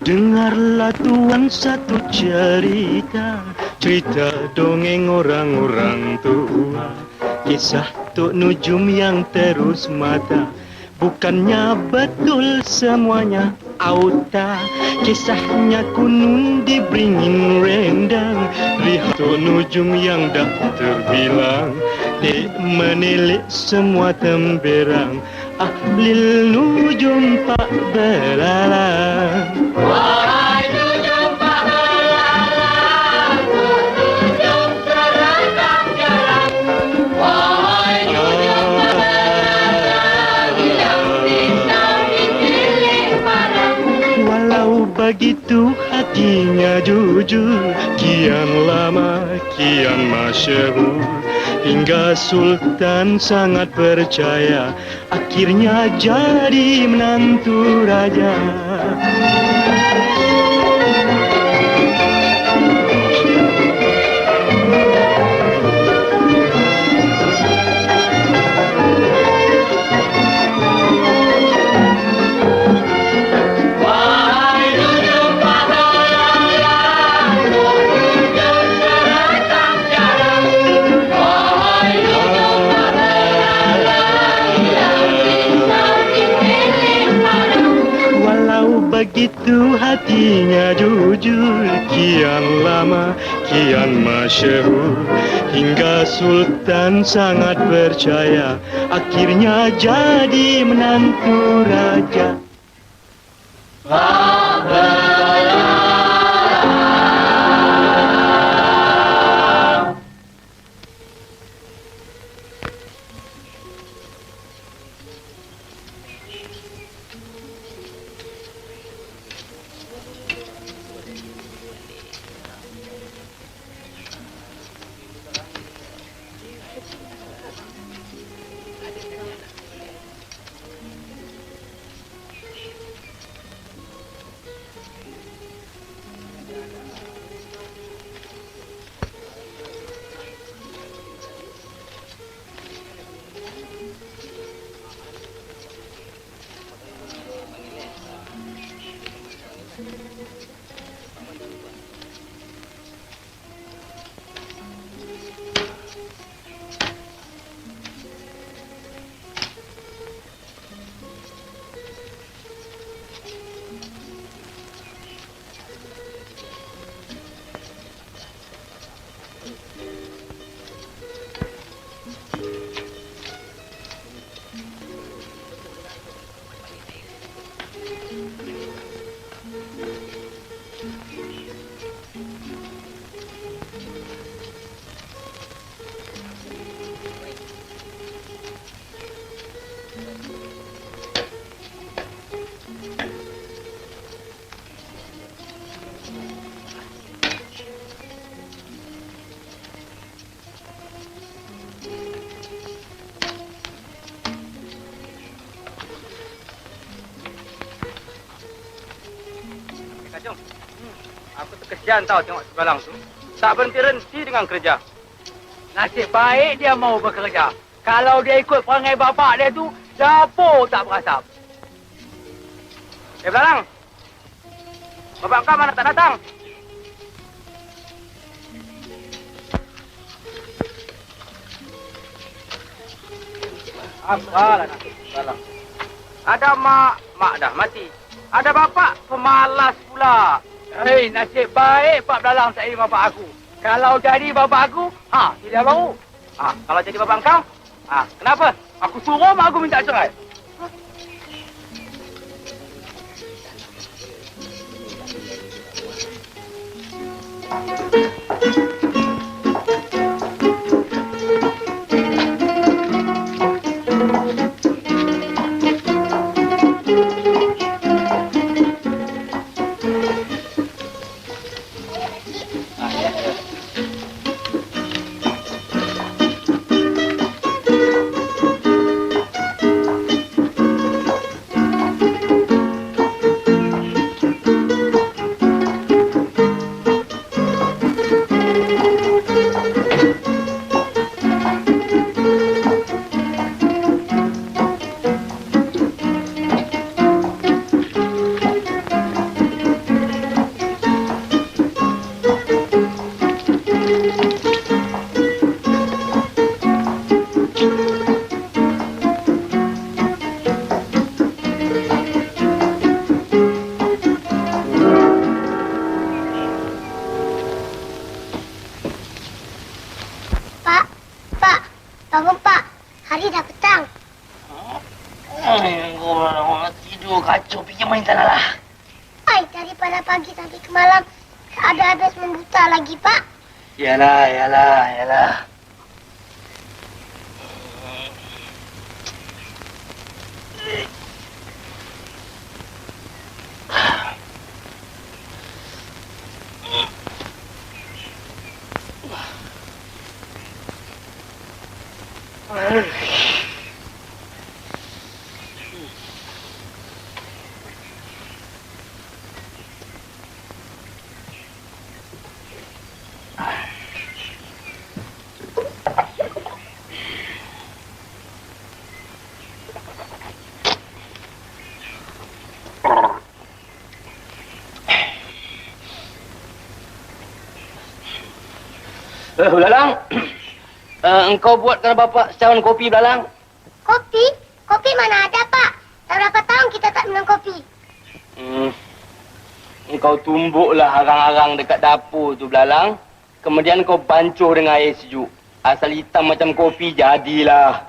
Dengarlah tuan satu cerita, cerita dongeng orang-orang tua. Kisah Tok Nujum yang terus mata, bukannya betul semuanya auta. Kisahnya kunun dibringin rendang, lihat Tok Nujum yang dah terbilang. Dek menilik semua temberang, Ahlil nujum pak belalang. Wahai nujum pak belalang, nujum terekam jalan. Wahai nujum pak belalang, yang bisa dipilih barang. Walau begitu hatinya jujur, kian lama kian masyhur. Hingga Sultan sangat percaya, akhirnya jadi menantu raja. Begitu hatinya jujur, kian lama kian masyhur. Hingga Sultan sangat percaya, akhirnya jadi menantu raja. Aku terkesian tahu tengok sebalang tu. Tak berhenti-henti dengan kerja. Nasib baik dia mau bekerja. Kalau dia ikut perangai bapak dia tu, dapur tak berasap. Belalang. Bapak kau mana tak datang? Apalah nasib Belalang. Ada mak dah mati. Ada bapak pemalas pula. Hei, nasib baik Pak Belalang tak jadi bapak aku. Kalau jadi bapak aku, tidak baru. Kalau jadi bapak kau, kenapa? Aku suruh mak aku minta cerai. Aduh, kacau. Pinjam main tanah lah. Ay, daripada pagi sampai ke malam, ada habis membuta lagi, Pak. Yalah. Belalang, engkau buatkan bapak secawan kopi, Belalang. Kopi? Kopi mana ada, Pak? Dah berapa tahun kita tak minum kopi? Engkau tumbuklah arang-arang dekat dapur tu, Belalang. Kemudian kau bancuh dengan air sejuk. Asal hitam macam kopi, jadilah.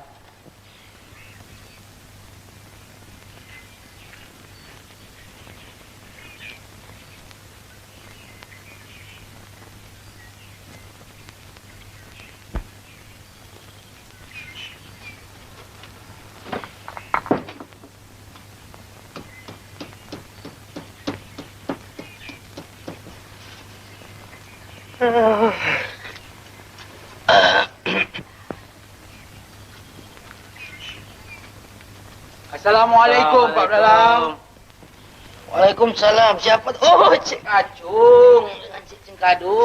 Assalamualaikum, Pak Belalang. Waalaikumsalam. Siapa tu? Oh, Cik Kacung. Dengan Cik Cengkadu.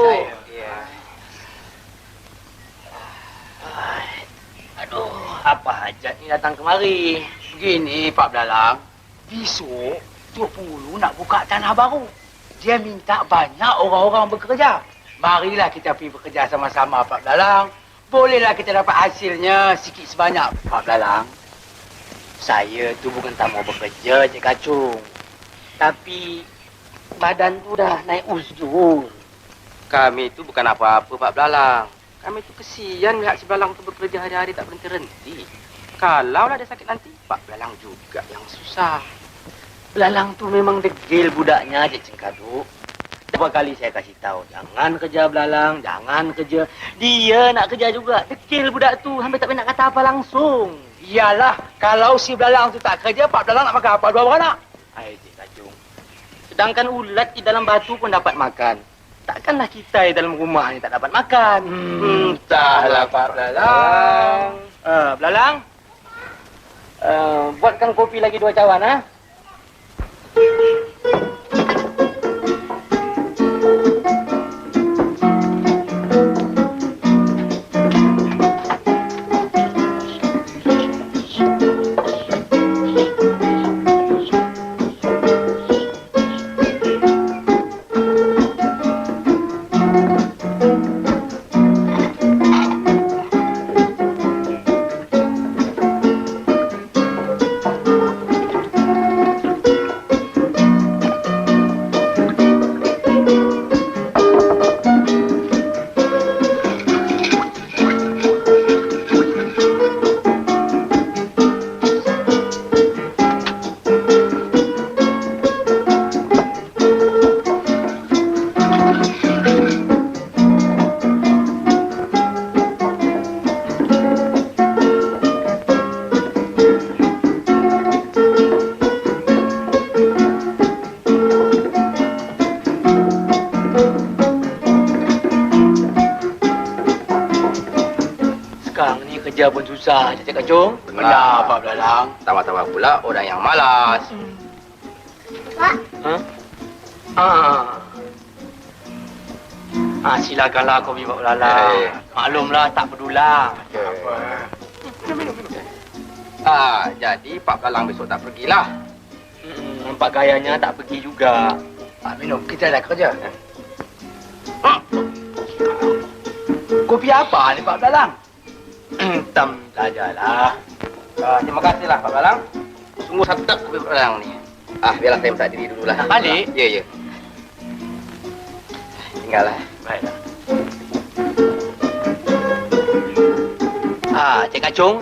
Aduh, apa hajat ni datang kemari? Begini, Pak Belalang. Besok, Tok Pulu nak buka tanah baru. Dia minta banyak orang-orang bekerja. Marilah kita pergi bekerja sama-sama, Pak Belalang. Bolehlah kita dapat hasilnya sikit sebanyak, Pak Belalang. Saya tu bukan tak mau bekerja, Cik Kacung. Tapi badan tu dah naik uzur. Kami tu bukan apa-apa, Pak Belalang. Kami tu kesian melihat si Belalang tu bekerja hari-hari tak berhenti-henti. Kalaulah dia sakit nanti, Pak Belalang juga yang susah. Belalang tu memang degil budaknya, Cik Cengkadu. Berapa kali saya kasih tahu, jangan kerja Belalang, jangan kerja. Dia nak kerja juga. Degil budak tu, hampir tak nak kata apa langsung. Iyalah, kalau si Belalang tu tak kerja, Pak Belalang nak makan apa? Dua beranak. Hai, Cik Kacung. Sedangkan ulat di dalam batu pun dapat makan. Takkanlah kita di dalam rumah ni tak dapat makan. Entahlah, Pak Belalang. Belalang. Buatkan kopi lagi 2 cawan, ha? Kerja pun susah, Cik Kacung. Benar, Pak Belalang. Tambah-tambah pula orang yang malas. Pak, Silakanlah kau pergi Pak Belalang. Maklumlah, tak berdulang. Jadi Pak Belalang besok tak pergilah. Nampak gayanya tak pergi juga. Pak minum, kita dah kerja. Kopi apa ni, Pak Belalang? Hitam sajalah. Terima kasihlah Pak Belalang. Sungguh sedap kopi Pak Belalang ni. Biarlah saya minta diri dululah. Balik? Ya. Tinggallah. Baiklah. Cik Kacung.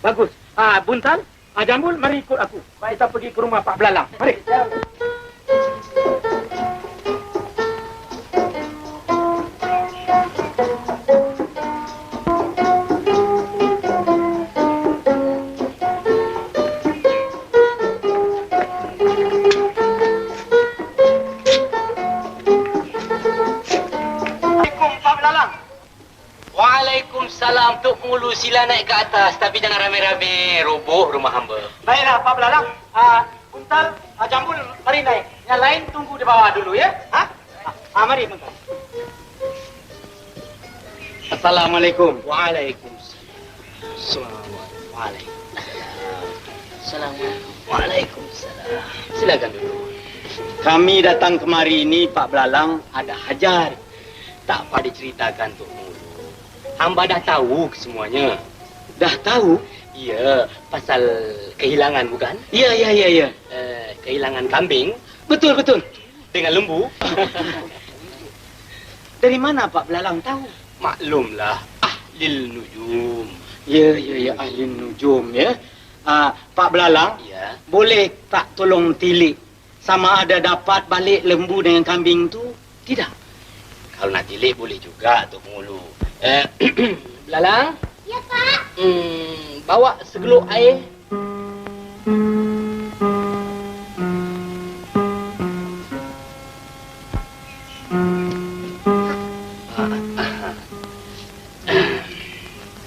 Bagus. Buntal, Jambul, mari ikut aku. Kita pergi ke rumah Pak Belalang. Mari. Waalaikumsalam, Tok Mulu. Sila naik ke atas. Tapi jangan rame-rame. Roboh rumah hamba. Baiklah, Pak Belalang. Buntal, Jambul, mari naik. Yang lain tunggu di bawah dulu, ya? Mari, Buntal. Assalamualaikum. Waalaikumsalam. Assalamualaikum. Waalaikumsalam. Silakan dulu. Kami datang kemari ini, Pak Belalang, ada hajar. Tak apa diceritakan, Tok Mulu. Hamba dah tahu semuanya. Dah tahu? Ya, pasal kehilangan bukan? Ya. Kehilangan kambing Betul. dengan lembu. Dari mana Pak Belalang tahu? Maklumlah, ahlil nujum. Ya, ahli nujum, ya. Pak Belalang, Ya. boleh tak tolong tilik sama ada dapat balik lembu dengan kambing tu? Tidak. Kalau nak tilik boleh juga, Tok Mulu. Belalang, Ya, Pak. bawa segeluk air.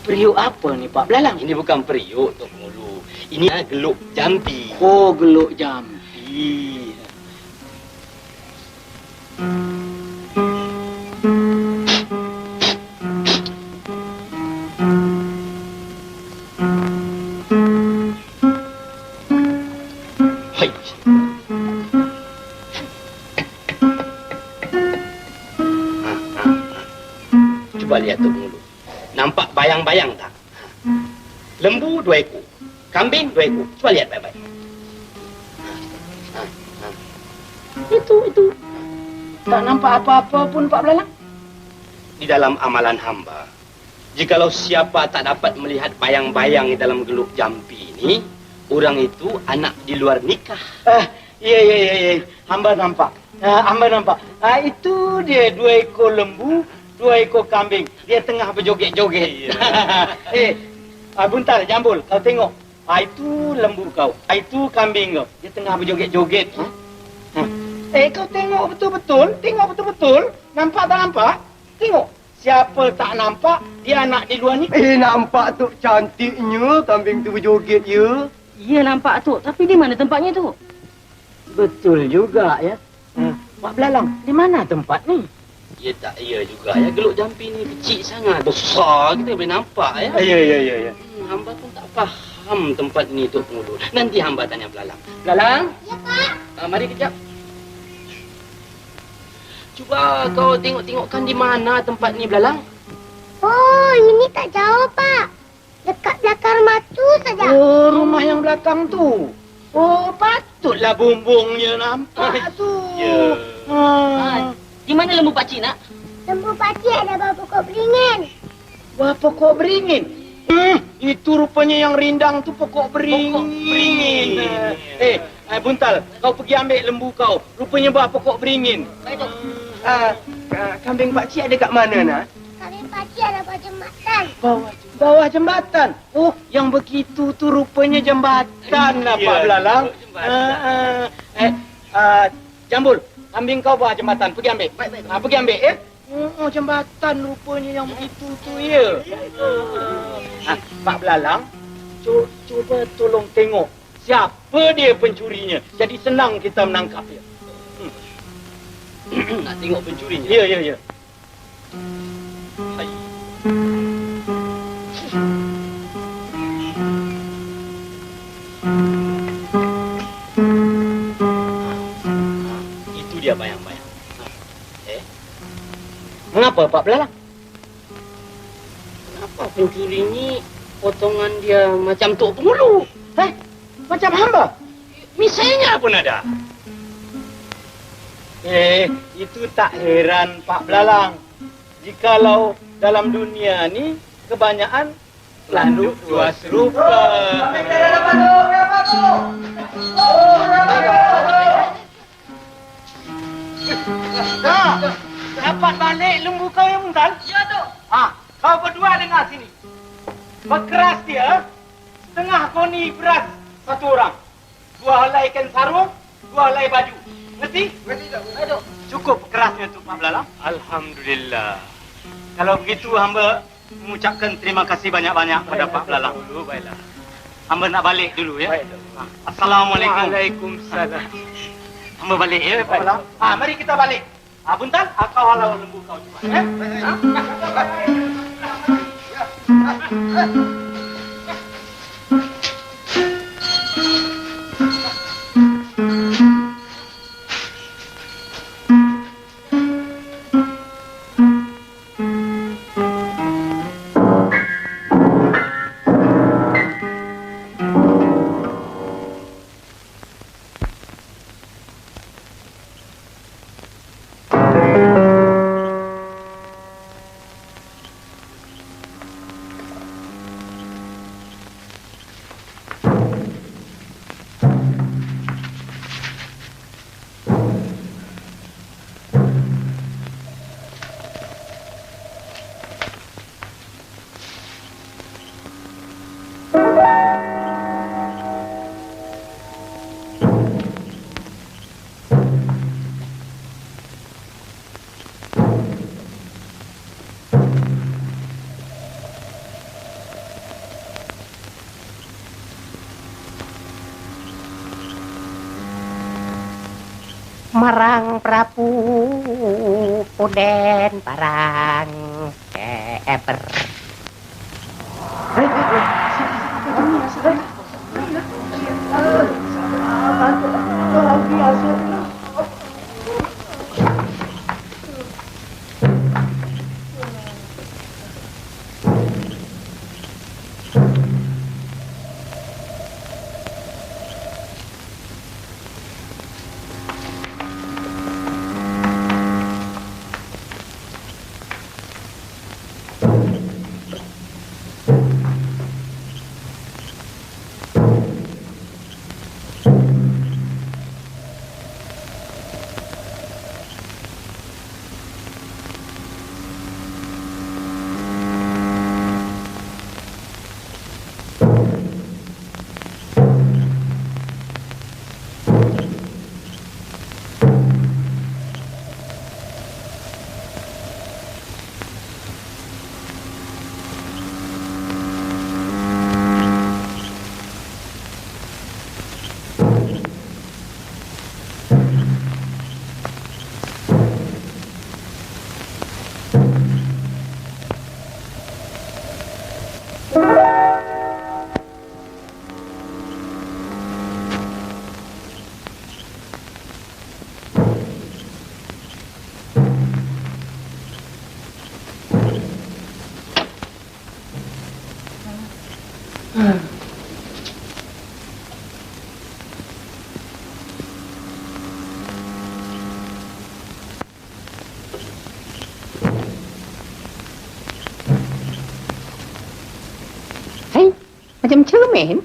Periuk apa ni Pak Belalang? Ini bukan periuk, Tok Mulu. Ini geluk jambi. Oh, geluk jambi. Hai. Coba lihat, Tok Mulu. Nampak bayang-bayang tak? Lembu 2 ekor. Kambing 2 ekor. Coba lihat baik-baik. Itu. Tak nampak apa-apa pun Pak Belalang. Di dalam amalan hamba, jikalau siapa tak dapat melihat bayang-bayang di dalam geluk jambi ini, orang itu anak di luar nikah. Ya. Hamba nampak. Itu dia 2 ekor lembu, 2 ekor kambing. Dia tengah berjoget-joget. Buntal, Jambul, kau tengok. Itu lembu kau. Itu kambing kau. Dia tengah berjoget-joget. Kau tengok betul-betul. Tengok betul-betul. Nampak tak nampak? Tengok. Siapa tak nampak, dia anak di luar ni. Nampak tu cantiknya kambing tu berjoget ya. Ya nampak tu, tapi di mana tempatnya tu? Betul juga ya. Pak Belalang, di mana tempat ni? Ya tak, ya juga ya. Geluk jambi ni kecil sangat. Besar kita boleh nampak ya. Ya. Hamba pun tak faham tempat ni, Tok Mulu. Nanti hamba tanya Belalang. Belalang? Ya, Pak. Mari kejap. Cuba kau tengok-tengokkan di mana tempat ni, Belalang. Oh, ini tak jauh, Pak. Dekat belakang rumah tu saja. Oh, rumah yang belakang tu. Oh, patutlah bumbungnya nampak tu. Ya. Di mana lembu pakcik nak? Lembu pakcik ada bawah pokok beringin. Wah, pokok beringin. Itu rupanya yang rindang tu pokok beringin. Buntal, kau pergi ambil lembu kau. Rupanya bawah pokok beringin. Baik tu. Kambing pakcik ada kat mana nak? Kambing pakcik ada bawah jembatan. Bawah jembatan. Oh, yang begitu tu rupanya jembatan lah, Pak Belalang. Jambul, kambing kau bawah jembatan. Pergi ambil. Pergi ambil, ya. Oh, jembatan rupanya yang begitu tu, ya. Pak Belalang, cuba tolong tengok siapa dia pencurinya. Jadi senang kita menangkap dia. Nak tengok pencurinya? Ya. Hai. Itu dia bayang-bayang. Mengapa, Pak Belalang? Kenapa pencuri ni potongan dia macam Tok Pengulu? Macam hamba? Misalnya pun ada. Itu tak heran, Pak Belalang. Jikalau dalam dunia ni kebanyakan Landuk dua serupa. Dapat balik lembu kau yang mental? Ya, Tok. Kau berdua dengar sini. Berkeras dia, setengah koni beras satu orang. 2 helai ikan sarung, 2 helai baju. Ngerti? Ngerti, Tok. Cukup kerasnya tu, Pak Belalang. Alhamdulillah. Kalau begitu, hamba mengucapkan terima kasih banyak-banyak kepada Pak Belalang. Baiklah. Hamba nak balik dulu ya. Baik. Assalamualaikum. Waalaikumsalam. Hamba balik ya, Pak Belalang. Mari kita balik. Buntal, kau halau lembu kau juga. Marang Prabu Punden parang eber. Macam cermin.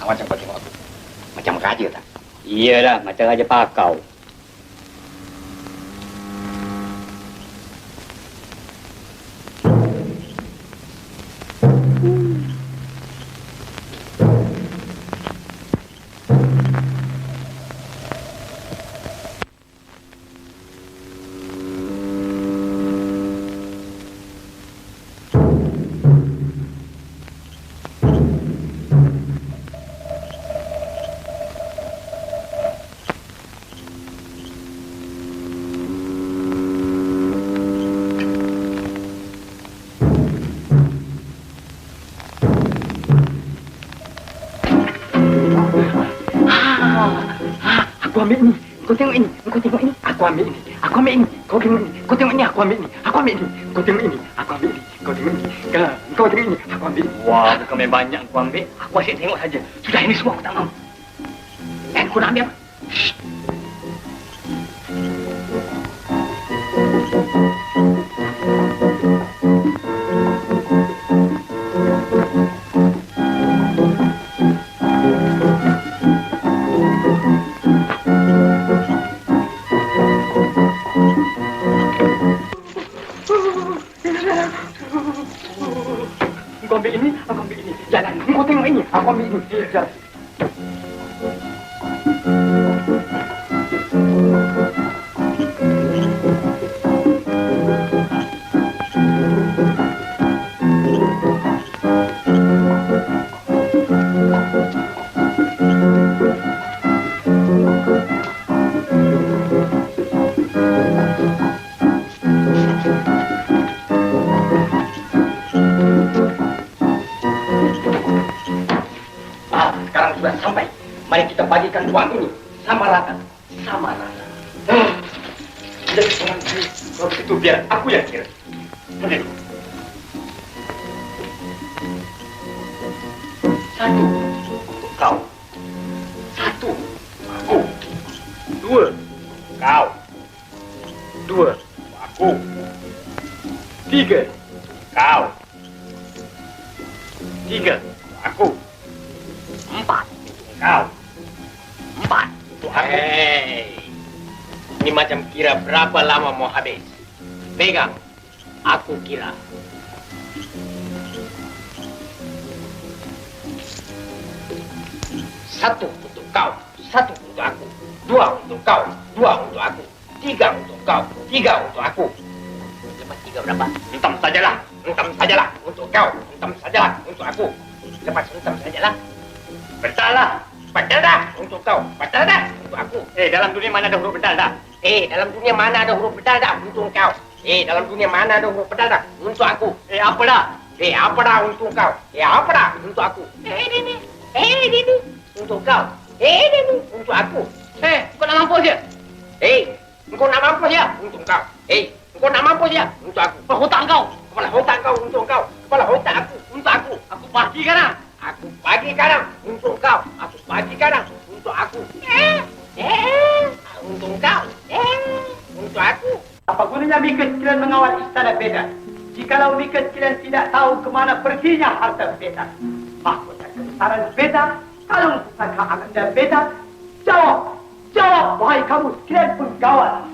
Macam kau tengok aku. Macam raja tak? Iyalah, macam Raja Pakau. Aku ambil ni. Kau tengok ini. Kau tengok ini. Aku ambil ini. Aku ambil ini. Kau tengok ini. Kau tengok ini. Aku ambil ini. Aku ambil ini. Kau tengok ini. Aku ambil ini. Kau tengok ini. Kau tengok ini. Aku ambil ini. Wah, bukan main banyak aku ambil. Aku asyik tengok saja. Sudah, ini semua aku tak mahu. Kau nak ambil apa? Shh. Tidak. Sekarang sudah sampai. Mari kita bagikan uang ini sama rata. Sama rata. Jadi orang ini, kalau begitu biar aku yang kira. Satu untuk kau. Satu aku. Dua kau. Dua aku. Tiga kau. Tiga aku. Empat kau. Empat untuk aku. Ini macam kira berapa lama mau habis. Pegang. Aku kira. Satu untuk kau. Satu untuk aku. Dua untuk kau. Dua untuk aku. Tiga untuk kau. Tiga untuk aku. Lepas tiga berapa? Entam sajalah. Entam sajalah untuk kau. Entam sajalah untuk aku. Lepas entam sajalah. Betul lah. Betul dah untuk kau. Betul dah untuk aku. Dalam dunia mana ada huruf betul dah? Dalam dunia mana ada huruf betul dah untuk kau? Dalam dunia mana ada huruf betul dah untuk aku? Apa dah? Apa dah untuk kau? Apa dah untuk aku? Ini. Untuk kau. Ini untuk aku. Kau nak mampus je? Kau nak mampus je untuk kau. Kau nak mampus je untuk aku. Kepala otak kau. Kepala otak kau untuk kau. Kepala otak aku untuk aku. Aku bagi sekarang. Aku bagi sekarang untuk kau. Aku bagi sekarang untuk aku. Untuk kau. Untuk aku. Apa gunanya Mika sekalian mengawal istana Beda? Jikalau Mika sekalian tidak tahu kemana perginya harta Beda, mahkota kebesaran Beda, kalung pusaka Ananda Beda, jawab, wahai kamu sekalian penggawal.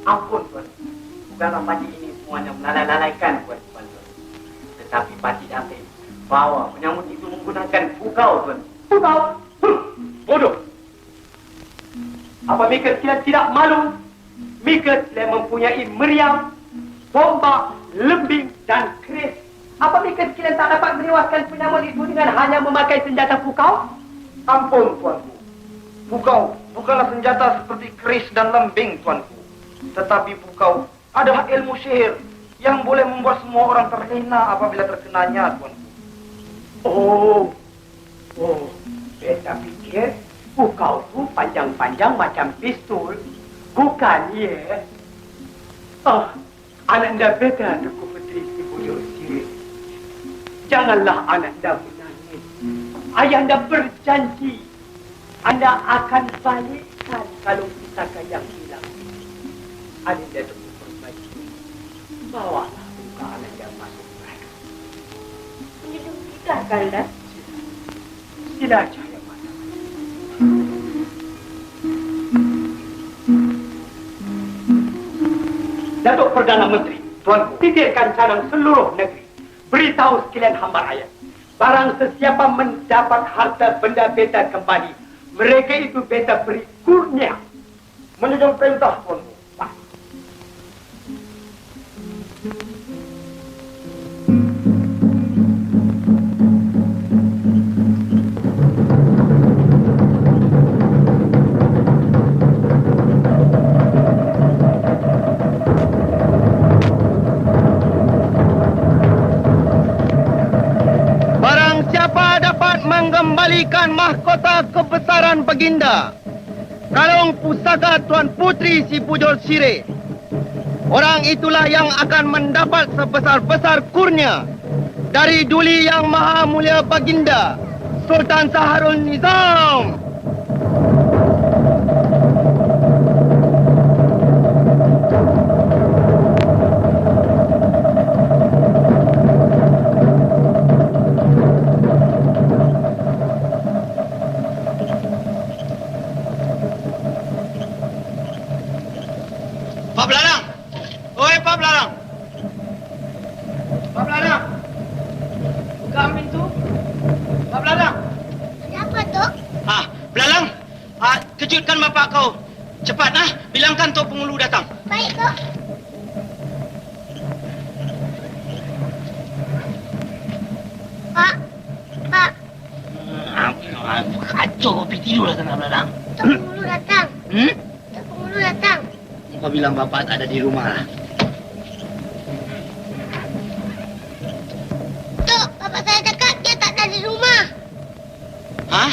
Ampun, Tuan. Bukanlah pakcik ini semuanya melalaikan, Tuan. Tetapi pakcik dapat bawa penyambut itu menggunakan pukau, Tuan. Pukau? Bodoh. Apa Mika sekalian tidak malu? Mika sekalian mempunyai meriam, tombak, lembing dan keris. Apa Mika sekalian tak dapat menewaskan penyambut itu dengan hanya memakai senjata pukau? Ampun, Tuanku. Pukau bukanlah senjata seperti keris dan lembing, Tuanku. Tetapi pukau adalah ilmu sihir yang boleh membuat semua orang terlena apabila terkenanya, Tuanku. Oh, Beta pikir pukau tu panjang-panjang macam pistol. Bukan, ya? Ananda Beta, Tuku Putri Si Bujur Sirih. Janganlah Ananda menangis. Ayahanda berjanji Anda akan balikkan kalung pusaka yang hilang. Ananda Tuku Permati, bawalah buka Ananda masuk mereka. Menyedung kita, Kanda. Sila cahaya mata. Datuk Perdana Menteri, Tuanku, titirkan cadang seluruh negeri. Beritahu sekalian hamba rakyat. Barang sesiapa mendapat harta benda Beta kembali, mereka itu Beta beri kurnia. Menjunjung perintah, Tuanku. Mengembalikan mahkota kebesaran Baginda, kalung pusaka Tuan Putri Si Bujur Sirih. Orang itulah yang akan mendapat sebesar-besar kurnia dari Duli Yang Maha Mulia Baginda Sultan Saharul Nizam. Pak Belarang! Oi, Pak Belarang! Pak Belarang! Buka pintu! Pak Belarang! Ada kejutkan bapak kau. Cepat, bilangkan Tok Pengulu datang. Baik, Tok. Pak. Kacau kopi tidur lah tengah belakang. Tok Pengulu datang. Tok Pengulu datang. Kau bilang bapak tak ada di rumah lah. Tok, bapak saya cakap dia tak ada di rumah. Hah?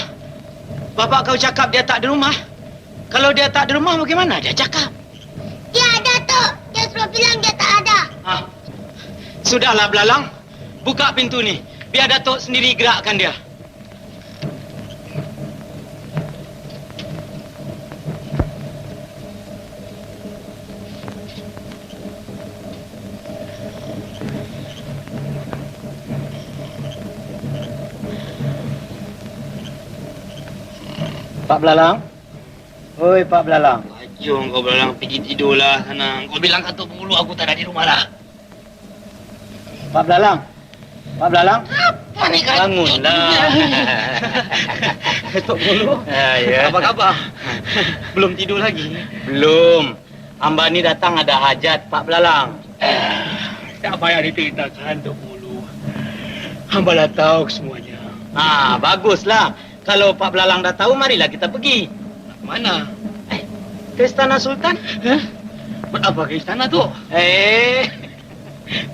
Bapak kau cakap dia tak di rumah? Kalau dia tak di rumah, bagaimana dia cakap? Dia ada, Tok. Dia suruh bilang dia tak ada. Sudahlah, Belalang. Buka pintu ni. Biar Datuk sendiri gerakkan dia. Pak Belalang. Oi, Pak Belalang. Jom kau Belalang pergi tidurlah sana. Kau bilang Tok Pengulu aku tak ada di rumah lah. Pak Belalang. Pak Belalang. Apa ni kan? Bangunlah. Tok Pengulu. Ya. Apa khabar? Belum tidur lagi? Belum. Hamba ni datang ada hajat, Pak Belalang. Tak payah diceritakan, Tok Pengulu. Hamba dah tahu semuanya. Baguslah. Kalau Pak Belalang dah tahu, marilah kita pergi. Mana? Ke Istana Sultan. Buat apa ke istana tu?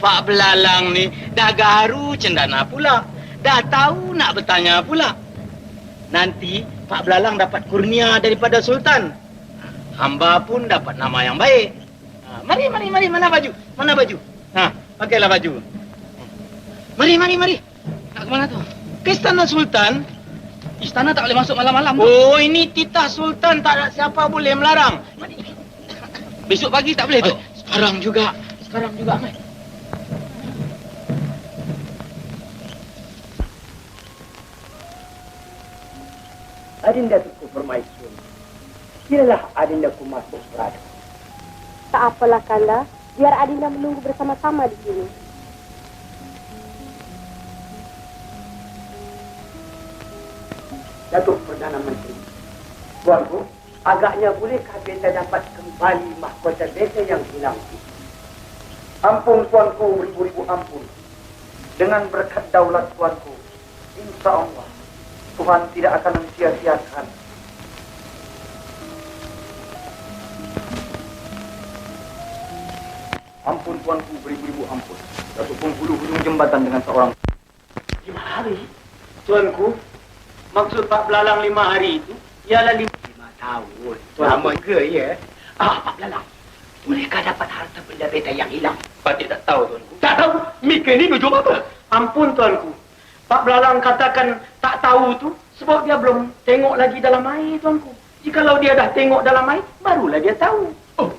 Pak Belalang ni dah garu cendana pula. Dah tahu nak bertanya pula. Nanti Pak Belalang dapat kurnia daripada Sultan. Hamba pun dapat nama yang baik. Mari. Mana baju? Mana baju? Pakailah baju. Mari. Nak ke mana tu? Ke Istana Sultan. Istana tak boleh masuk malam-malam. Oh, ini titah Sultan. Tak ada siapa boleh melarang. Besok pagi tak boleh tu? Sekarang juga, Mai. Adinda Tuku Permaisuri. Silalah Adindaku masuk Prado. Tak apalah, Kanda. Biar Adinda menunggu bersama-sama di sini. Datuk Perdana Menteri. Tuanku, agaknya bolehkah beta dapat kembali mahkota beta yang hilang itu? Ampun tuanku, ribu-ribu ampun. Dengan berkat daulat tuanku, insya Allah Tuhan tidak akan mensia-siakan. Ampun tuanku, beribu-ribu ampun. Datuk Pengulu hujung jembatan dengan seorang. 5 hari? Tuanku, maksud Pak Belalang 5 hari itu ialah 5 tahun. Lama ke, ya? Pak Belalang, bolehkah dapat harta benda beta yang hilang? Patut tak tahu, tuanku. Tak tahu? Mika ni tujuh apa? Ampun, tuanku. Pak Belalang katakan tak tahu tu sebab dia belum tengok lagi dalam air, tuanku. Jikalau dia dah tengok dalam air, barulah dia tahu. Oh.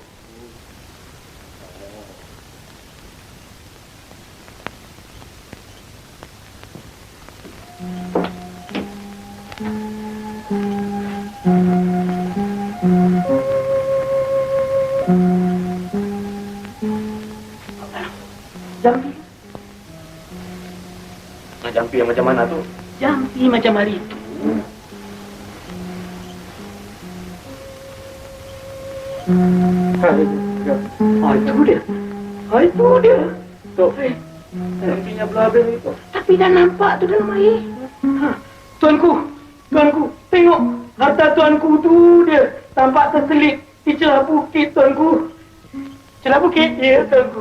Jampi. Jampi yang macam mana tu? Jampi macam hari itu. Itu dia. Itu dia. Tok, jampinya belabel itu. Tapi dah nampak tu dalam air. Tuanku, tengok. Harta tuanku tu dia. Tampak terselit di celah bukit, tuanku. Celah bukit? Ya, tuanku.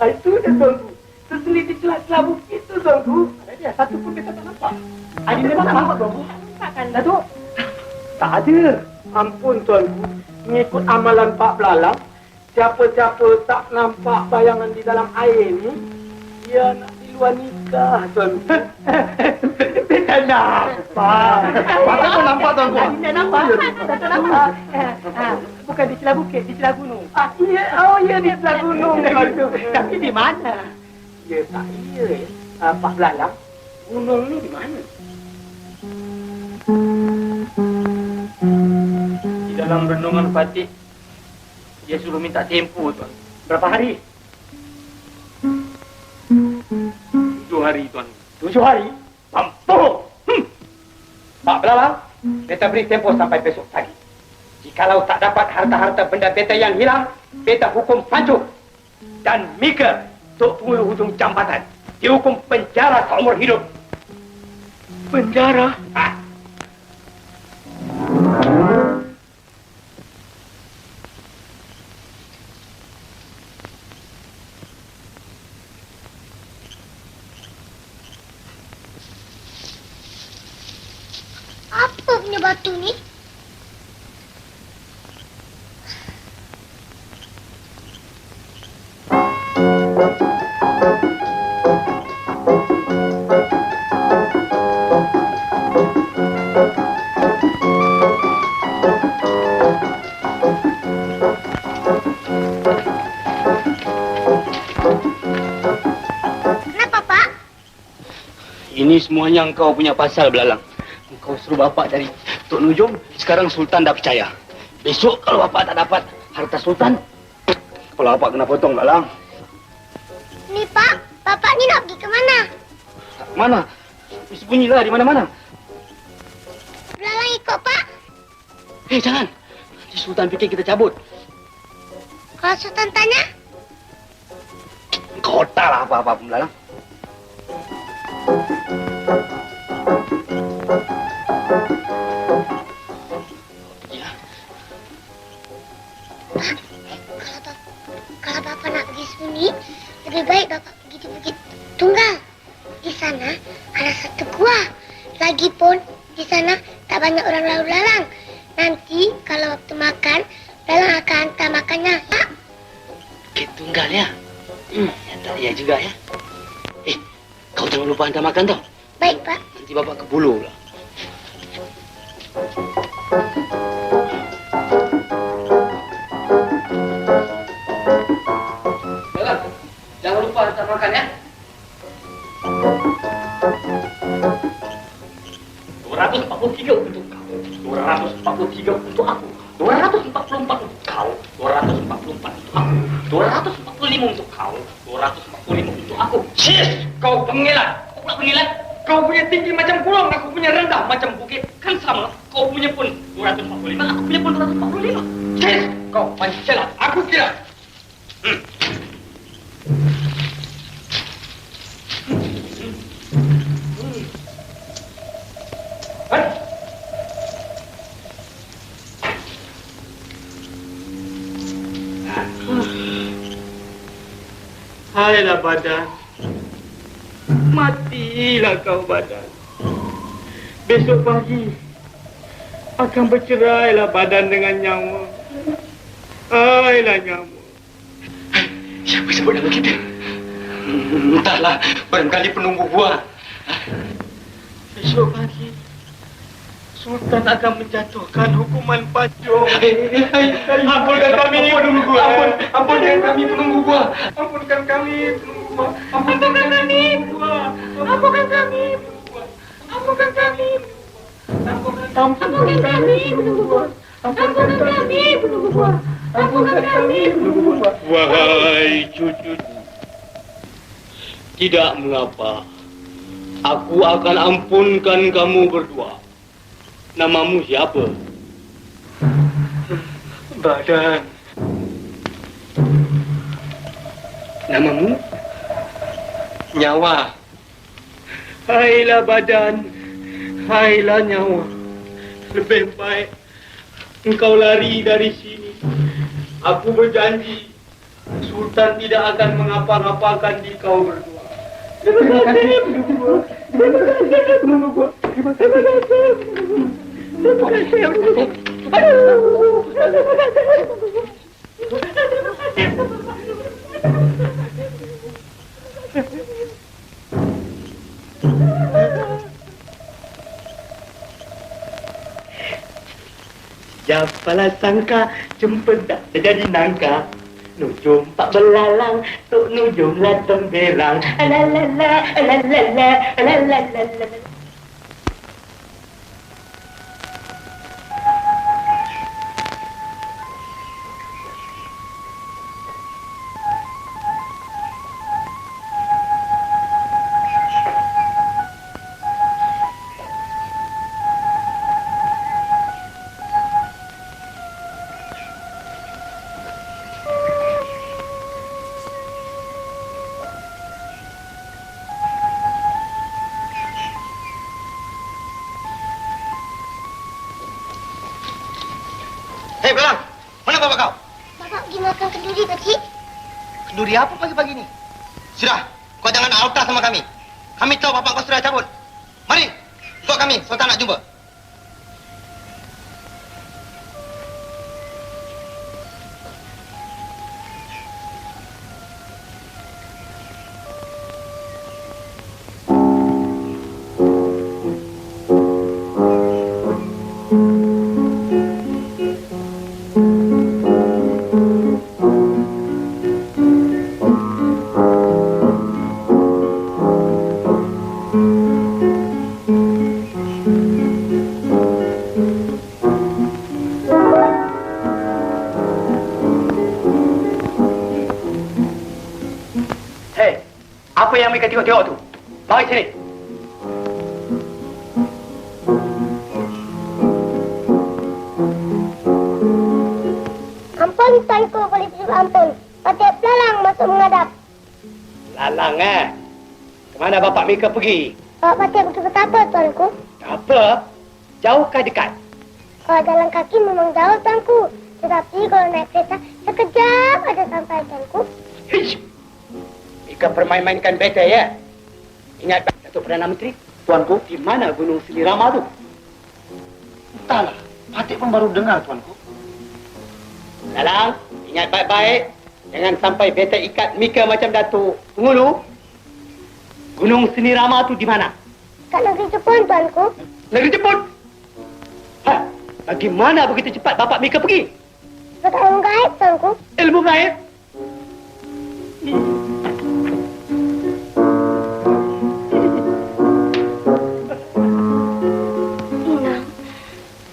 Itu dia, tuanku. Terselit di celah bukit tu, tuanku. Satu pun kita tak nampak. Adinda tak nampak, tuanku. Takkan, Datuk? Tak ada. Ampun, tuanku. Mengikut amalan Pak Belalang, siapa-siapa tak nampak bayangan di dalam air ni, dia nak di luar nikah, tuanku. Beta nampak. Masa tu nampak, tuanku? Adinda nampak. Tak nampak. Bukan di celah bukit, di celah gunung. Ya, di celah gunung. Tapi di mana? Ya, tak iya. Pak Belalang, gunung ni di mana? Di dalam renungan Fatih, dia suruh minta tempoh, tuan. Berapa hari? 7 hari, tuan. 7 hari? Mampu! Pak Belalang, beta beri tempo sampai besok pagi. Jikalau tak dapat harta-harta benda beta yang hilang, beta hukum Pancu. Dan Mika, tok pengulu hujung jambatan, dihukum penjara seumur hidup. Penjara? Ah. Apa punya batu ni? Kenapa, Pak? Ini semuanya engkau punya pasal, Belalang. Engkau suruh bapak dari Tok Nujum, sekarang Sultan dah percaya. Besok kalau bapak tak dapat harta Sultan, kepala bapak kena potong, Belalang. Ni, Pak. Bapak ni nak pergi ke mana? Mana? Sembunyilah di mana-mana. Belalang ikut, Pak. Jangan. Nanti Sultan fikir kita cabut. Kalau Sultan tanya, Kau tak lah apa-apa pun, Belalang. kalau Bapak nak pergi sembunyi, lebih baik Bapak pergi di Bukit Tunggal. Di sana ada satu gua. Lagipun di sana tak banyak orang lalu lalang. Nanti kalau waktu makan, Belalang akan hantar makannya. Ya? Bukit Tunggal ya? Ya tak ya juga ya. Kau jangan lupa hantar makan tau. Baik, Pak. Nanti bapak ke bulu pula. Belalang, jangan lupa hantar makan ya. 243 untuk kau. 243 untuk aku. 244 untuk kau. 244 untuk aku. 245 untuk kau. 245 untuk aku. Sis, kau pengilat. Kau pula pengilat. Kau punya tinggi macam gunung, aku punya rendah macam bukit. Kan sama. Kau punya pun 245, aku punya pun 245. Sis, kau pancalah. Aku kira. Hailah badan, matilah kau badan. Besok pagi akan bercerailah badan dengan nyawa. Hailah nyawa. Siapa sebut nama kita? Entahlah, barangkali penunggu buah. Besok pagi Sultan akan menjatuhkan hukuman Pancu. Ampunkan kami penunggu buah. Ampunkan kami penunggu buah. Ampunkan kami penunggu buah. Ampunkan kami buah. Ampunkan kami buah. Ampunkan kami. Ampunkan kami penunggu buah. Ampunkan kami penunggu buah. Ampunkan kami penunggu buah. Wahai cucuku, tidak mengapa. Aku akan ampunkan kamu berdua. Namamu siapa? Badan. Namamu? Nyawa. Hailah badan. Hailah nyawa. Lebih baik engkau lari dari sini. Aku berjanji Sultan tidak akan mengapa-ngapakan di kau berdua. Terima kasih, berdua. Terima kasih, berdua. Terima kasih. Terima kasih. Aduh. Siapalah sangka cempedak jadi nangka. Nujum pak belalang, tuk nujum lah temberang. Alalala, alalala, alalala. Hei, Belalang. Mana bapak kau? Bapak pergi makan kenduri, Pakcik. Kenduri apa pagi-pagi ni? Sudah, kau jangan alta sama kami. Kami tahu bapak kau sudah cabut. Mari, ikut kami. Sultan nak jumpa. Apa yang mereka tengok-tengok tu? Mari sini. Ampun, Tuanku, boleh suruh ampun. Patih Belalang masuk menghadap. Lalang, Kemana bapak mereka pergi? Bapak Patih pergi betapa, Tuanku? Apa? Jauh ke dekat? Kalau jalan kaki memang jauh, Tuanku. Tetapi kalau naik kereta, sekejap ada sampai, Tuanku. Hish! Mereka permain-mainkan beta, ya? Ingat, Datuk Perdana Menteri? Tuanku, Di mana Gunung Selirama tu? entahlah. Patih pun baru dengar, Tuanku. Lalang, ingat baik-baik. Jangan sampai beta ikat Mika macam Datuk Pengulu. Gunung Selirama tu di mana? Kat negeri Jepun, Tuanku. Negeri Jepun? Bagaimana begitu cepat bapak Mika pergi? Sebab ilmu gaib, Tuanku. Ilmu gaib? Inang,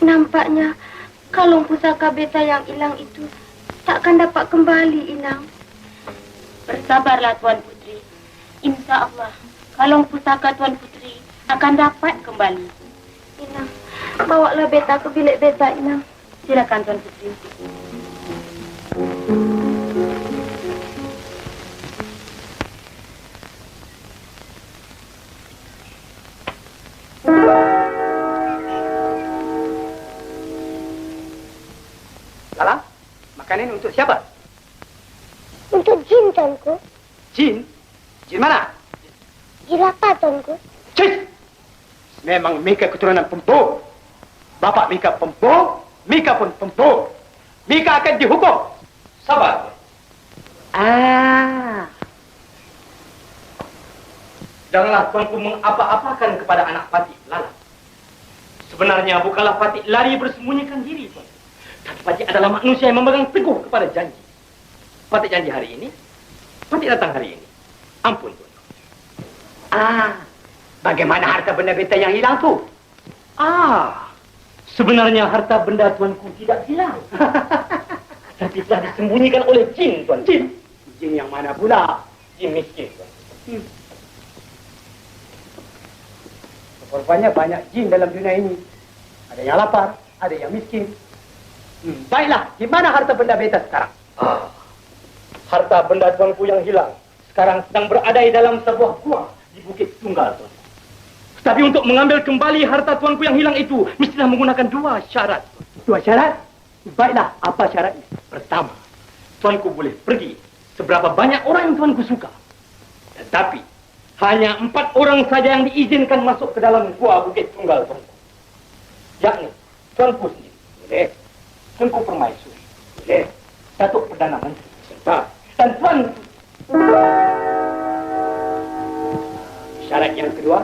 nampaknya kalung pusaka beta yang hilang itu takkan dapat kembali, Inang. Bersabarlah, Tuan Putri. Insya Allah, kalung pusaka Tuan Putri akan dapat kembali. Inang, bawalah beta ke bilik beta, Inang. Silakan, Tuan Putri. Lalang, makanan untuk siapa? Untuk jin, Tuanku. Jin? Jin mana? Jin apa, Tuanku? Cik! Memang Mika keturunan pembunuh. Bapak Mika pembunuh, Mika pun pembunuh. Mika akan dihukum. Sabar. Janganlah tuanku mengapa-apakan kepada anak Patih Lalang. Sebenarnya bukanlah Patih lari bersembunyikan diri, tuan. Tapi Patih adalah manusia yang memegang teguh kepada janji. Patih janji hari ini, Patih datang hari ini. Ampun, tuan. Bagaimana harta benda beta yang hilang tu? Sebenarnya harta benda tuanku tidak hilang. Tapi telah disembunyikan oleh jin, tuan. Jin? Jin yang mana pula? Jin miskin, tuan. Rupanya banyak jin dalam dunia ini. Ada yang lapar, ada yang miskin. Baiklah, di mana harta benda beta sekarang? Harta benda tuanku yang hilang sekarang sedang berada di dalam sebuah gua di Bukit Tunggal, tuan. Tapi untuk mengambil kembali harta tuanku yang hilang itu, mestilah menggunakan 2 syarat. 2 syarat? Baiklah, apa syaratnya? Pertama, tuanku boleh pergi seberapa banyak orang yang tuanku suka. Tetapi, hanya 4 orang saja yang diizinkan masuk ke dalam gua Bukit Tunggal, tuanku. Yakni, tuanku sendiri. Boleh. Tuanku Permaisuri. Boleh. Datuk Perdana Menteri. Dan tuanku. Syarat yang kedua.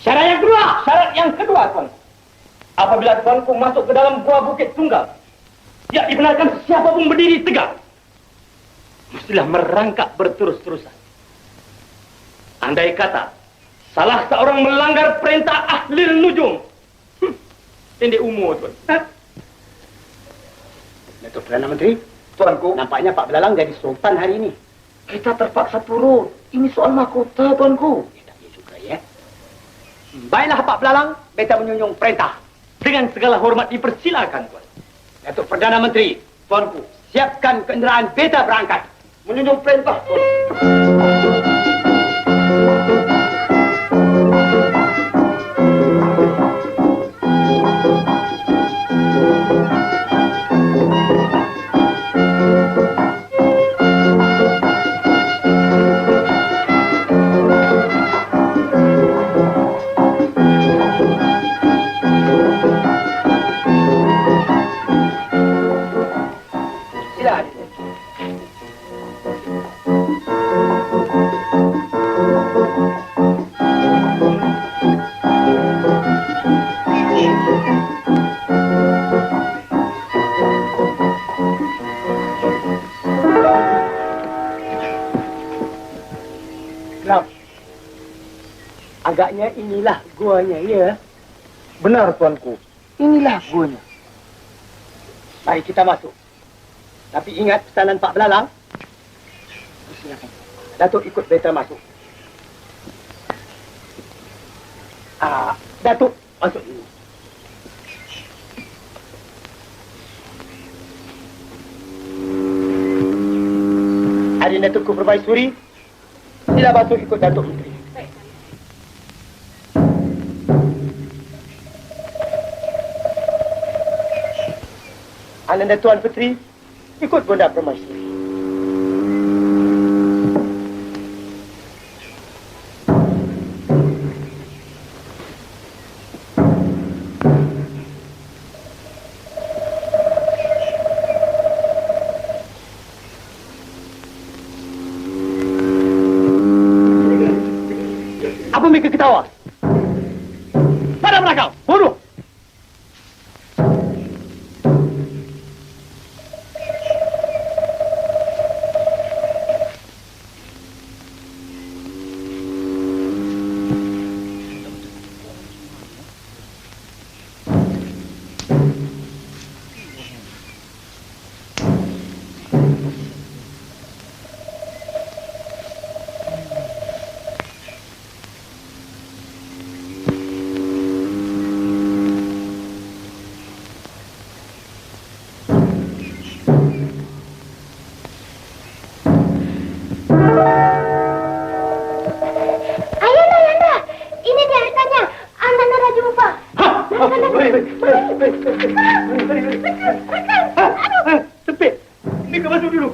Syarat yang kedua, tuanku. Apabila tuanku masuk ke dalam gua Bukit Tunggal, tidak dibenarkan siapa pun berdiri tegak. Mestilah merangkak berterus-terusan. Andai kata salah seorang melanggar perintah Ahlil Nujum, pendek umur, tuan. Datuk Perdana Menteri, tuanku, nampaknya Pak Belalang jadi sultan hari ini. Kita terpaksa turun. Ini soal mahkota, tuanku. Tak juga, ya. Baiklah, Pak Belalang, beta menyunjung perintah. Dengan segala hormat dipersilakan, tuan. Datuk Perdana Menteri, tuanku, siapkan kenderaan beta berangkat. Menyunjung perintah, tuan. guanya, ya? Benar, tuanku. Inilah guanya. Mari kita masuk. Tapi ingat pesanan Pak Belalang. Silakan. Datuk ikut beta masuk. Datuk masuk dulu. Adik Datukku Permaisuri, sila masuk ikut Datuk Putri. Ananda Tuan Putri, ikut Bunda Permaisuri. Apa mereka ketawa? Pada belakang, bodoh! Sepit, mereka masuk dulu.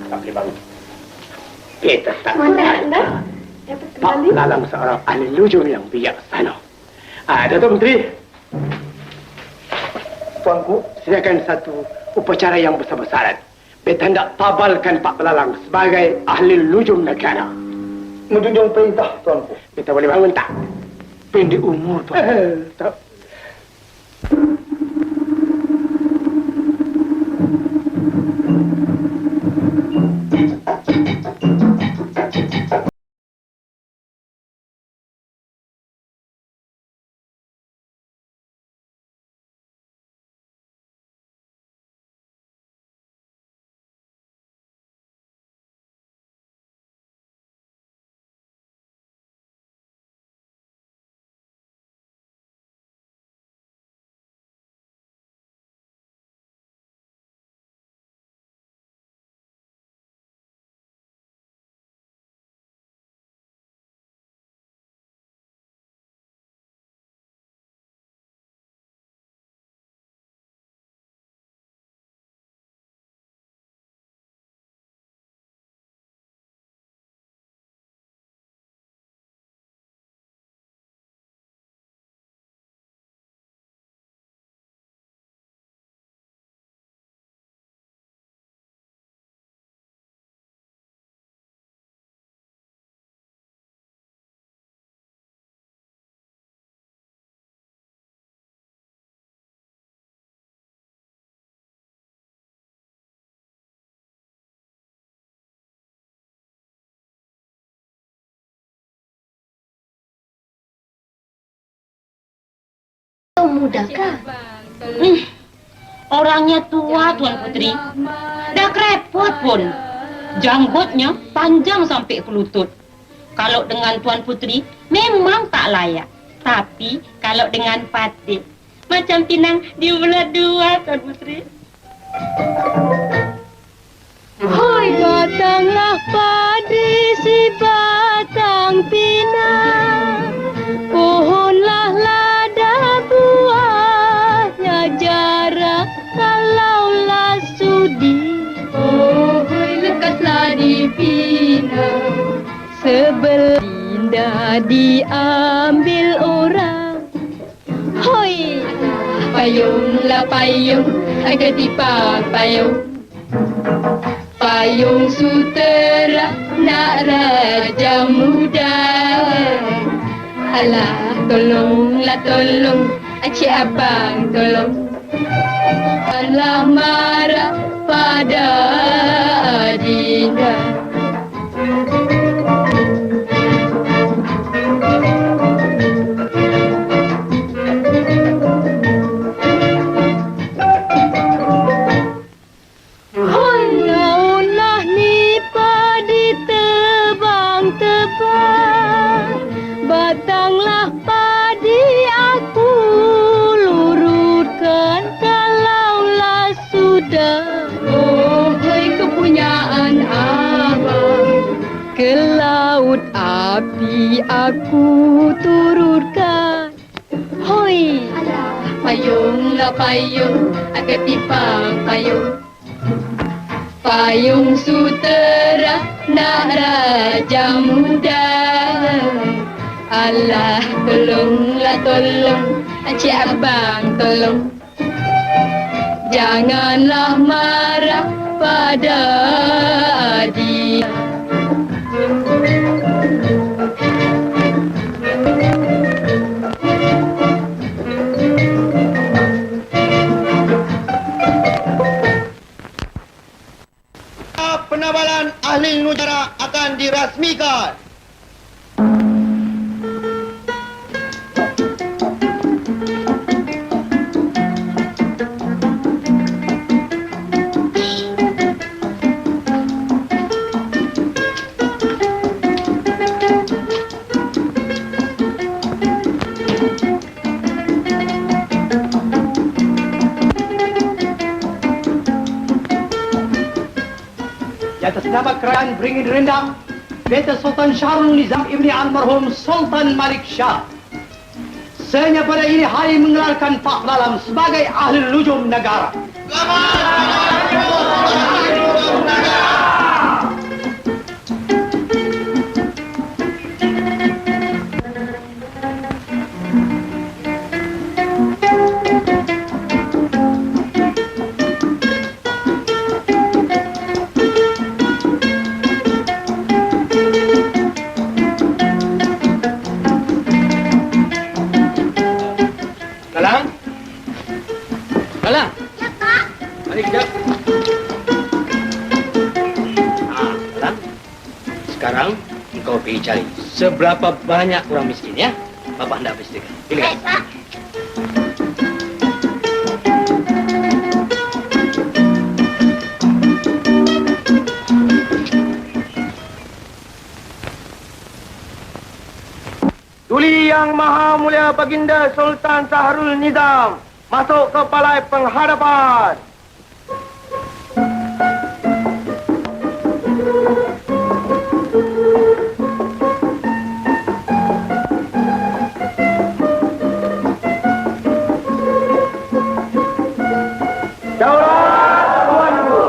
Tak boleh bangun. Kita tak Mana? Pak Belalang seorang ahli lujur yang bijaksana. Datuk Menteri. Tuanku, sediakan satu upacara yang besar-besaran. Beta hendak tabalkan Pak Belalang sebagai ahli lujur negara. Menjunjung perintah, Tuanku. Beta boleh bangun tak? Pendek umur, Tuan. Tak. Mudahkah? Orangnya tua, Tuan Putri. Dah kerepot pun. Janggutnya panjang sampai ke lutut. Kalau dengan Tuan Putri, memang tak layak. Tapi kalau dengan Patih, macam pinang di belah dua, Tuan Putri. Hoi, batanglah padi si batang pinang. Pohonlah lada buahnya jarak kalaulah sudi. Oh, lekaslah dipinang sebelah indah diambil orang. Hoi, payunglah payung, ketipa payung. Payung sutera nak raja muda. Alah, tolonglah tolong Cik Abang tolong. Janganlah marah pada Adinda. Laulah ni padi tebang-tebang, batanglah padi aku lurutkan kalaulah sudah. Oh, hai kepunyaan abang, ke laut api aku turutkan. Hoi, payunglah payung, ketimpang payung. Payung sutera nak raja muda. Allah tolonglah tolong, Cik Abang tolong. Janganlah marah pada dia. Penabalan ahli nujara akan dirasmikan. Atas nama kerajaan Beringin Rendang, Beta Sultan Syahrul Nizam Ibni Almarhum Sultan Malik Shah, sehingga pada ini hari mengelarkan Pak Lalam sebagai ahli lujum negara. Lalang. Ya, Pak. Mari kejap. Lalang. Sekarang engkau pergi cari seberapa banyak orang miskin ya. Bapak hendak pastikan. Pilih. Baik, Pak. Tuli Yang Maha Mulia Baginda Sultan Syahrul Nizam masuk ke balai penghadapan. Daulat Tuanku.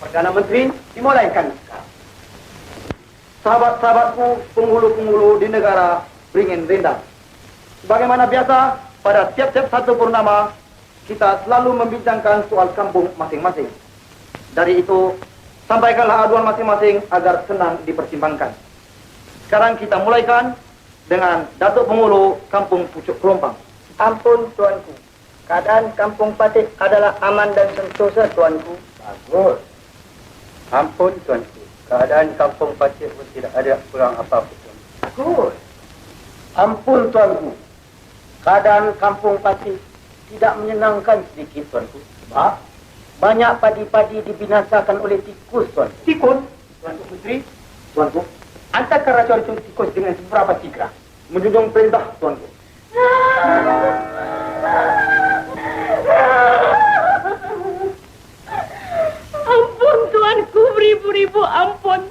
Perdana Menteri dimulaikan sekarang. Sahabat-sahabatku, penghulu-penghulu di negara Beringin Rendang. Sebagaimana biasa, pada tiap-tiap satu purnama, kita selalu membincangkan soal kampung masing-masing. Dari itu, sampaikanlah aduan masing-masing agar senang dipertimbangkan. Sekarang kita mulaikan dengan Datuk Penghulu Kampung Pucuk Kelompang. Ampun, Tuanku. Keadaan Kampung Patih adalah aman dan sentosa, Tuanku. Bagus. Ampun, Tuanku. Keadaan Kampung Patih pun tidak ada kurang apa-apa, Tuanku. Bagus. Ampun, Tuanku. Keadaan Kampung Patih tidak menyenangkan sedikit, Tuanku. Sebab? Banyak padi-padi dibinasakan oleh tikus, Tuanku. Tikus, Tuanku Menteri. Tuanku, antarkan racun tikus dengan seberapa tigra. Menjunjung perintah, Tuanku. Ampun, Tuanku, beribu-ribu ampun.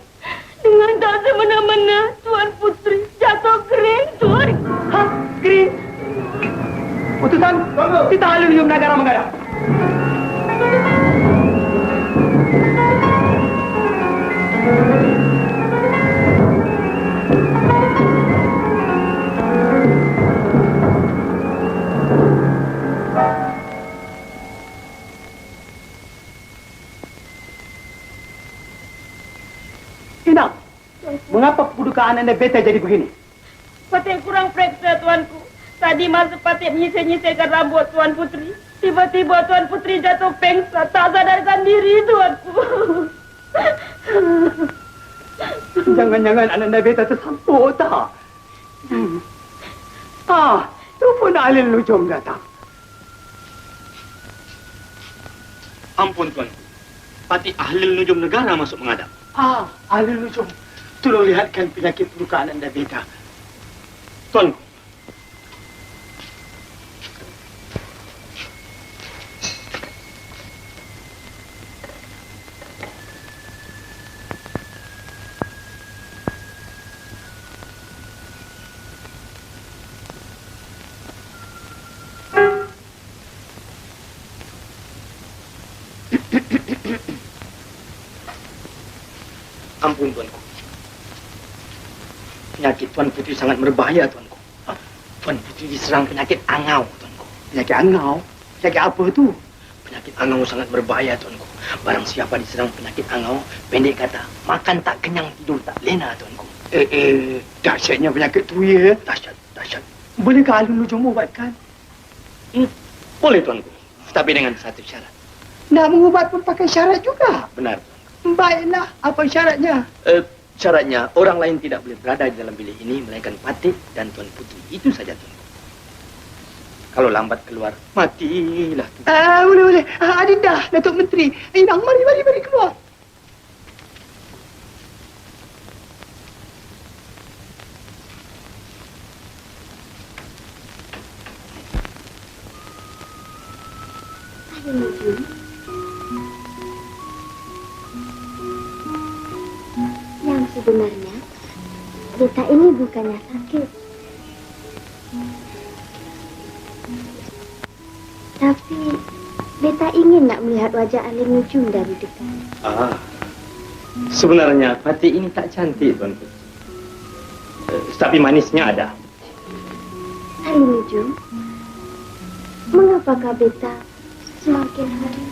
Dengan tak semena-mena, Tuan Putri jatuh kering, Tuan. Hah? Kering? Utusan, kita ahli lujum negara menghadap. Inang, mengapa kedudukan Anda beta jadi begini? Patih kurang periksa, Tuanku. Tadi masa Patik menyisir-nyisirkan rambut Tuan Putri, tiba-tiba Tuan Putri jatuh pengsan, tak sadarkan diri, Tuanku. Jangan-jangan Ananda Beta tersampuk tak? Tu pun Ahli Nujum datang. Ampun Tuanku, Patik Ahli Nujum negara masuk menghadap. Ahli Nujum, tolong lihatkan penyakit luka Ananda Beta. Tuanku. Ampun Tuanku. Penyakit Tuan Putri sangat berbahaya Tuanku. Tuan Putri diserang penyakit angau Tuanku. Penyakit angau? Penyakit apa tu? Penyakit angau sangat berbahaya Tuanku. Barang siapa diserang penyakit angau, pendek kata, makan tak kenyang, tidur tak lena Tuanku. Dahsyatnya penyakit tu ya. Dahsyat. Bolehkah Ahli Nujum ubatkan? Boleh Tuanku, tapi dengan satu syarat. Nak mengubat pun pakai syarat juga. Benar Tuanku. Baiklah, apa syaratnya? Syaratnya, orang lain tidak boleh berada di dalam bilik ini, melainkan Patik dan Tuan Putri. Itu saja, Tuan. Kalau lambat keluar, matilah. Boleh. Adinda, Datuk Menteri. Inang, mari keluar. Yang sebenarnya, Beta ini bukannya sakit. Tapi, Beta ingin nak melihat wajah Ahli Nujum dari dekat. Sebenarnya Patik ini tak cantik, Tuan Putri. Tapi manisnya ada. Ahli Nujum, mengapakah Beta semakin hari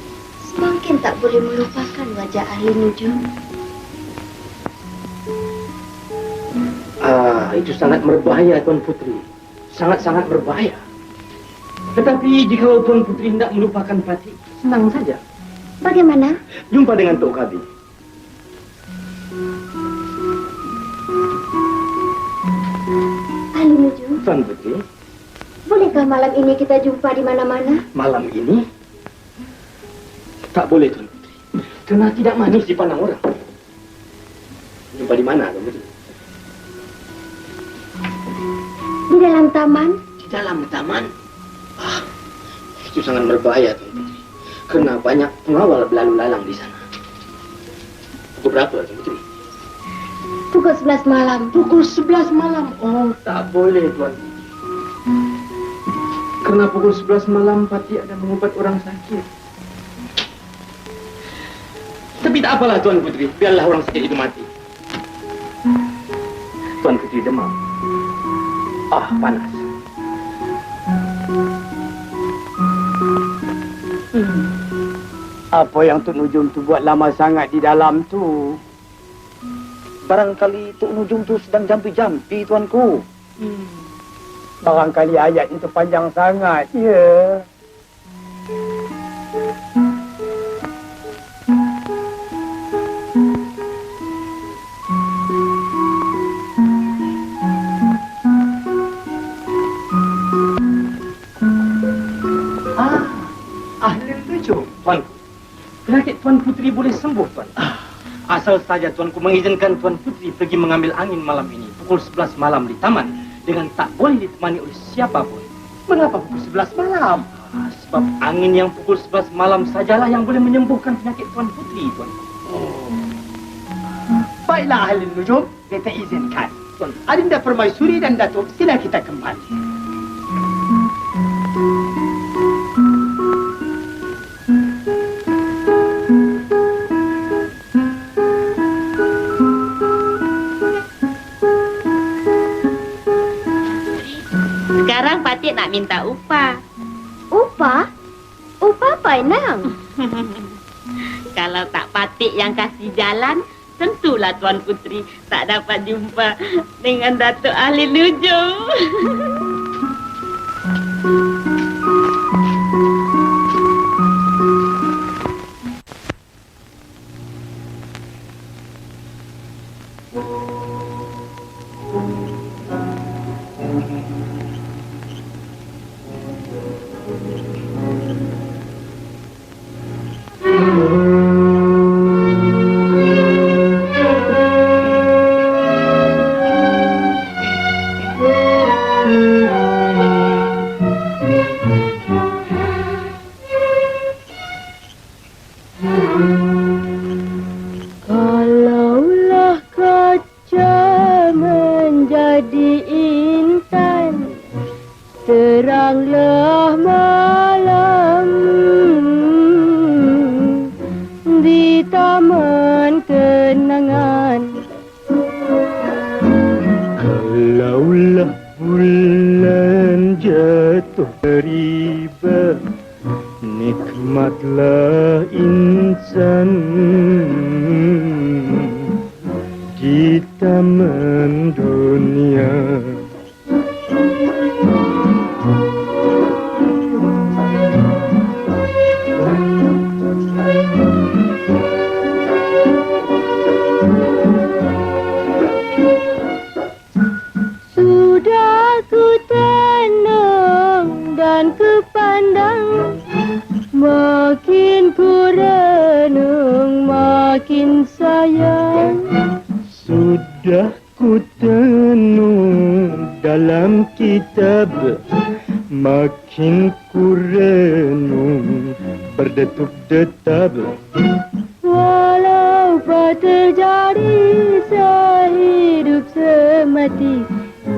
semakin tak boleh melupakan wajah Ahli Nujum? Itu sangat berbahaya, Tuan Putri. Sangat-sangat berbahaya. Tetapi jika Tuan Putri hendak melupakan Patik, senang saja. Bagaimana? Jumpa dengan Tok Kabi. Ahli Nujum, Tuan Putri, bolehkah malam ini kita jumpa di mana-mana? malam ini? Tak boleh, Tuan Putri. Kerana tidak manis dipandang orang. Jumpa di mana, Tuan Putri? Di dalam taman? Di dalam taman? Itu sangat berbahaya, Tuan Putri. Kerana banyak pengawal berlalu lalang di sana. Pukul berapa, Tuan Putri? Pukul 11 malam. Pukul 11 malam? Oh, tak boleh, Tuan Putri. Kerana pukul 11 malam, Patik ada mengubat orang sakit. Tapi tak apalah, Tuan Putri. Biarlah orang sakit itu mati. Tuan Putri demam. Panas. Apa yang Tok Nujum tu buat lama sangat di dalam tu? Barangkali Tok Nujum tu sedang jampi-jampi, Tuanku. Barangkali ayat itu panjang sangat, ya. Ahli Nujum, Tuanku. Penyakit Tuan Putri boleh sembuh, Tuan. Asal saja Tuanku mengizinkan Tuan Putri pergi mengambil angin malam ini, pukul 11 malam di taman, dengan tak boleh ditemani oleh siapapun. Mengapa pukul 11 malam? Sebab angin yang pukul 11 malam sajalah yang boleh menyembuhkan penyakit Tuan Putri, Tuanku. Baiklah, Ahli Nujum, kita izinkan. Tuan. Adinda Permaisuri dan Datuk, sila kita kembali. Sekarang Patik nak minta upah. Upah? Upah apa, Inang? Kalau tak Patik yang kasih jalan, tentulah Tuan Putri tak dapat jumpa dengan Datuk Ahli Nujum. Nikmatlah insan di taman dunia. Sudah ku tenang dan ku pandang, makin ku renung, makin sayang. Sudah ku tenung dalam kitab, makin ku renung berdetuk-detab. Walau apa terjadi sehidup semati,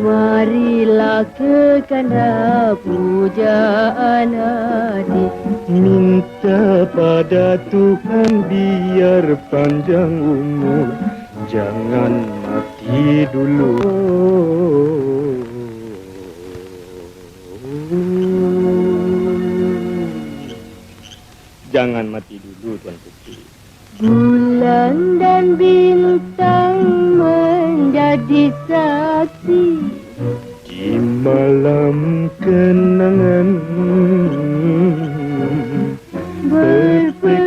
marilah ke kanda pujaan hati. Minta pada Tuhan biar panjang umur, jangan mati dulu. Jangan mati dulu, Tuan Putri. Bulan dan bintang menjadi saksi Di malam kenangan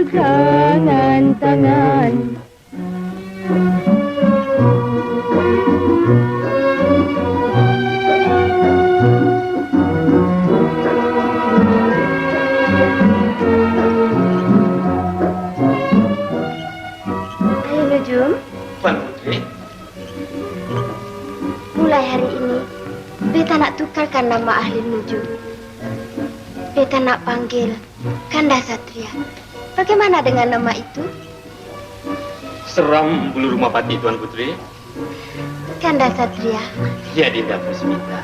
berpegangan tangan. Tuan Putri, Mulai hari ini, beta nak tukarkan nama ahli nujum. Beta nak panggil Kanda Satria. Bagaimana dengan nama itu? seram bulu rumah pati, Tuan Putri. Kanda Satria, Ya, Dinda Puspita.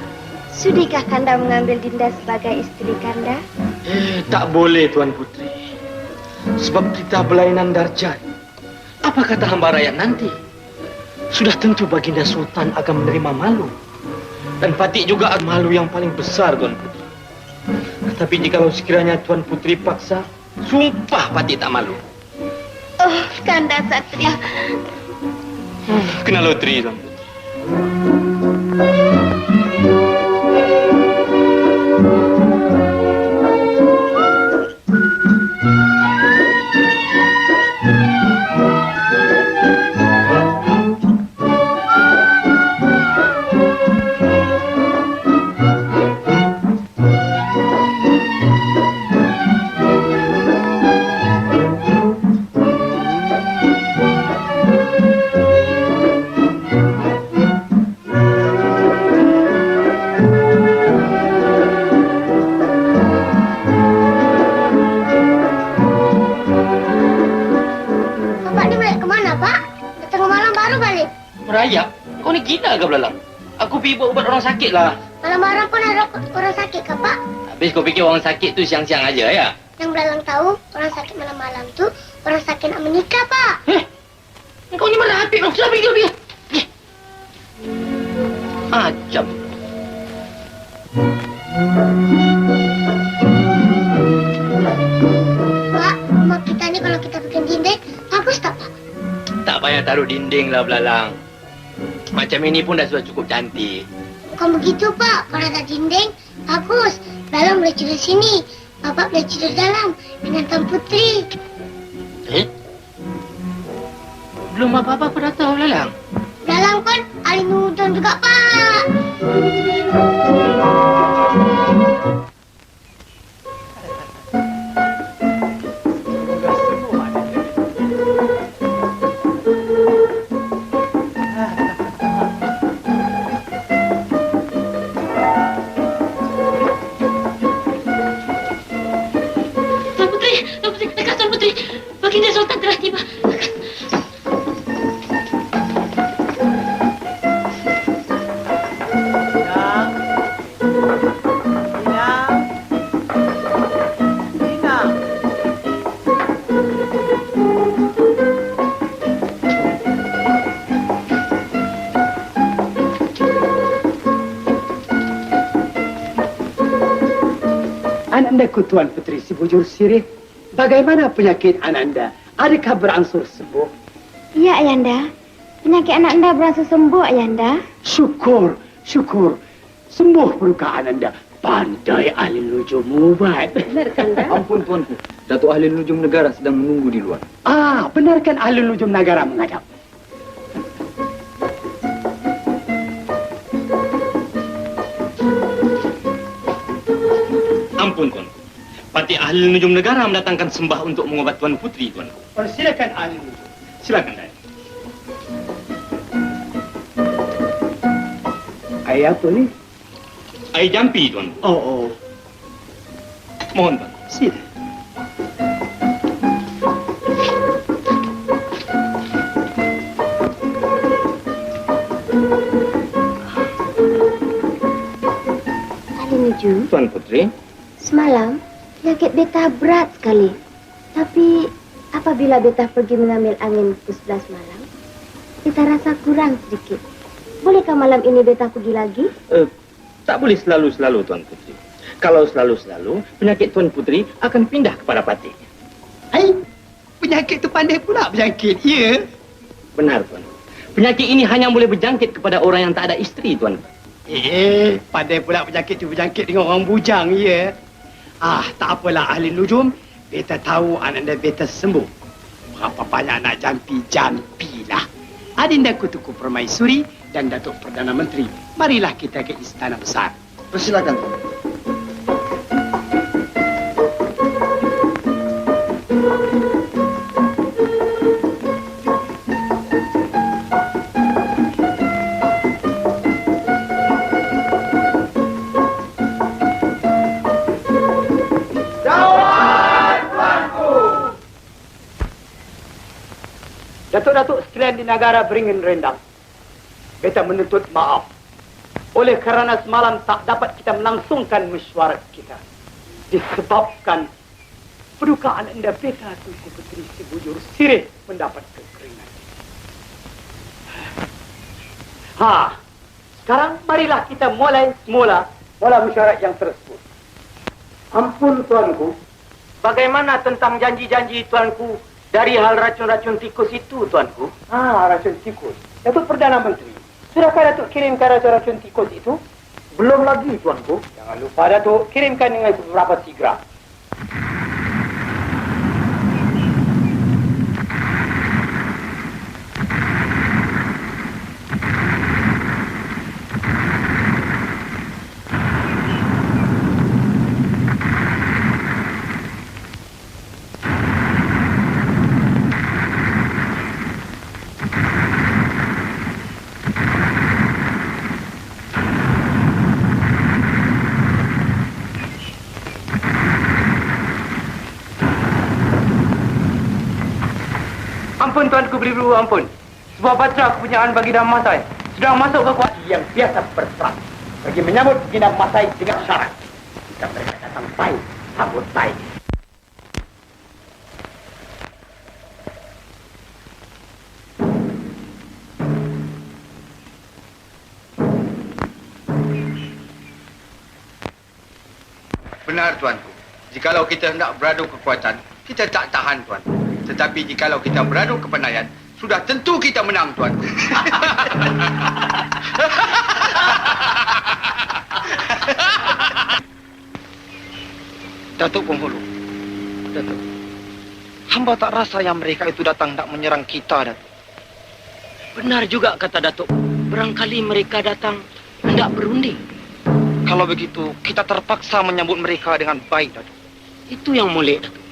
sudikah Kanda mengambil Dinda sebagai istri Kanda? Tak boleh, Tuan Putri. Sebab kita berlainan darjat. Apa kata hamba rakyat nanti? Sudah tentu Baginda Sultan akan menerima malu. Dan Patik juga malu yang paling besar, Tuan Putri. Tapi jikalau sekiranya Tuan Putri paksa, sumpah Patik tak malu. Oh, Kanda Satria. Kena loteri, Tuan Putri. Merayap? Kau ni gila ke belalang? Aku pergi buat ubat orang sakit lah. Malam-malam pun ada orang sakit ke, Pak? Habis kau fikir orang sakit tu siang-siang aja ya? Yang belalang tahu, orang sakit malam-malam tu orang sakit nak menikah, Pak. Kau ni mana habis? Sudah pergi. Macam. Pak, rumah kita ni kalau kita bikin dinding, bagus tak, Pak? Tak payah taruh dinding lah belalang. Macam ini pun dah sudah cukup cantik. Bukan begitu, Pak. Kalau ada dinding, bagus. Belalang boleh tidur sini. Bapak boleh tidur dalam dengan Tuan Putri. Belum apa-apa aku dah tahu belalang. Belalang pun ahli nudon juga, Pak. Baginda Sultan telah tiba. Anak Assalamualaikum Tuan Puteri si bujur sirih. Bagaimana penyakit Ananda? Adakah berangsur sembuh? Ya, Ayanda. Penyakit anak anda berangsur sembuh, Ayanda. Syukur, syukur. Sembuh peluka Ananda. Pandai ahli nujum ubat. Benarkan, dah? Ampun tuanku, Datuk Ahli Nujum Negara sedang menunggu di luar. Benarkan ahli nujum negara menghadap. Ampun tuanku, Pati Ahli Nujum Negara mendatangkan sembah untuk mengobat Tuan Putri, tuanku. Silakan ahli nujum. Silakan, Dai. Air apa ni? Air jampi, tuanku. Oh. Mohon, tuan. Sila. Ahli Nujum, Tuan Putri. semalam penyakit beta berat sekali. Tapi apabila beta pergi mengambil angin pukul 11 malam, beta rasa kurang sedikit. Bolehkah malam ini beta pergi lagi? Tak boleh selalu-selalu, Tuan Putri. Kalau selalu-selalu, penyakit Tuan Putri akan pindah kepada Pati. Penyakit tu pandai pula berjangkit, ya? Benar, Tuan. Penyakit ini hanya boleh berjangkit kepada orang yang tak ada isteri, Tuan. Pandai pula penyakit tu berjangkit dengan orang bujang, ya? Tak apalah ahli nujum. Beta tahu Ananda beta sembuh. Berapa banyak nak jampi-jampilah. Adinda Kutuku Permaisuri dan Datuk Perdana Menteri. Marilah kita ke Istana Besar. Persilakan. Datuk-datuk sekalian di negara beringin rendang. Beta menuntut maaf. Oleh kerana semalam tak dapat kita melangsungkan mesyuarat kita. Disebabkan pedukaan anda beta Tunku Puteri si bujur sirih mendapat kekeringan. Sekarang marilah kita mulai semula mesyuarat yang tersebut. Ampun tuanku. Bagaimana tentang janji-janji tuanku dari hal racun-racun tikus itu, tuanku? Racun tikus. Datuk Perdana Menteri, sudahkah Datuk kirimkan racun-racun tikus itu? Belum lagi, tuanku. Jangan lupa, Datuk, kirimkan dengan beberapa segera. Ampun tuanku beribu, ampun. Sebuah batra kepunyaan Baginda Masai sedang masuk ke kuat yang biasa berperang. Pergi menyambut Baginda Masai dengan syarat. Jika mereka datang baik, sambut baik. Benar tuanku. Jikalau kita hendak beradu kekuatan, kita tak tahan tuanku. Tetapi jikalau kita beradu kepandaian, sudah tentu kita menang, tuanku. Datuk Penghulu. Datuk. Hamba tak rasa yang mereka itu datang nak menyerang kita, Datuk. Benar juga kata Datuk. Barangkali mereka datang hendak berunding. Kalau begitu, kita terpaksa menyambut mereka dengan baik, Datuk. Itu yang molek, Datuk.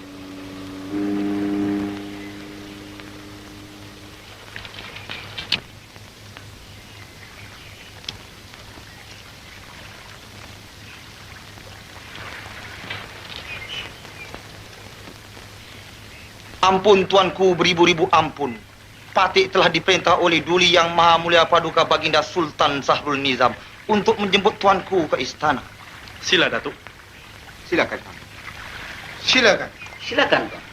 Ampun tuanku, beribu-ribu ampun. Patik telah diperintah oleh Duli Yang Maha Mulia Paduka Baginda Sultan Sahrul Nizam untuk menjemput tuanku ke istana. Sila, Datuk. Silakan. Silakan. Silakan, Tuan.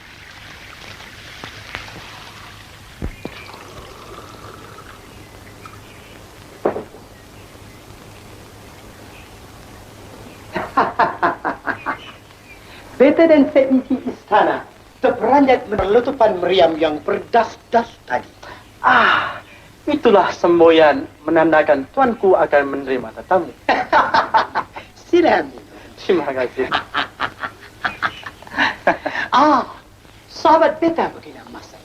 Beta dan seisi istana terperanjat menutupan meriam yang berdas-das tadi. Itulah semboyan menandakan tuanku akan menerima tetamu. Sila minum. Terima kasih. Sahabat beta begini Masai.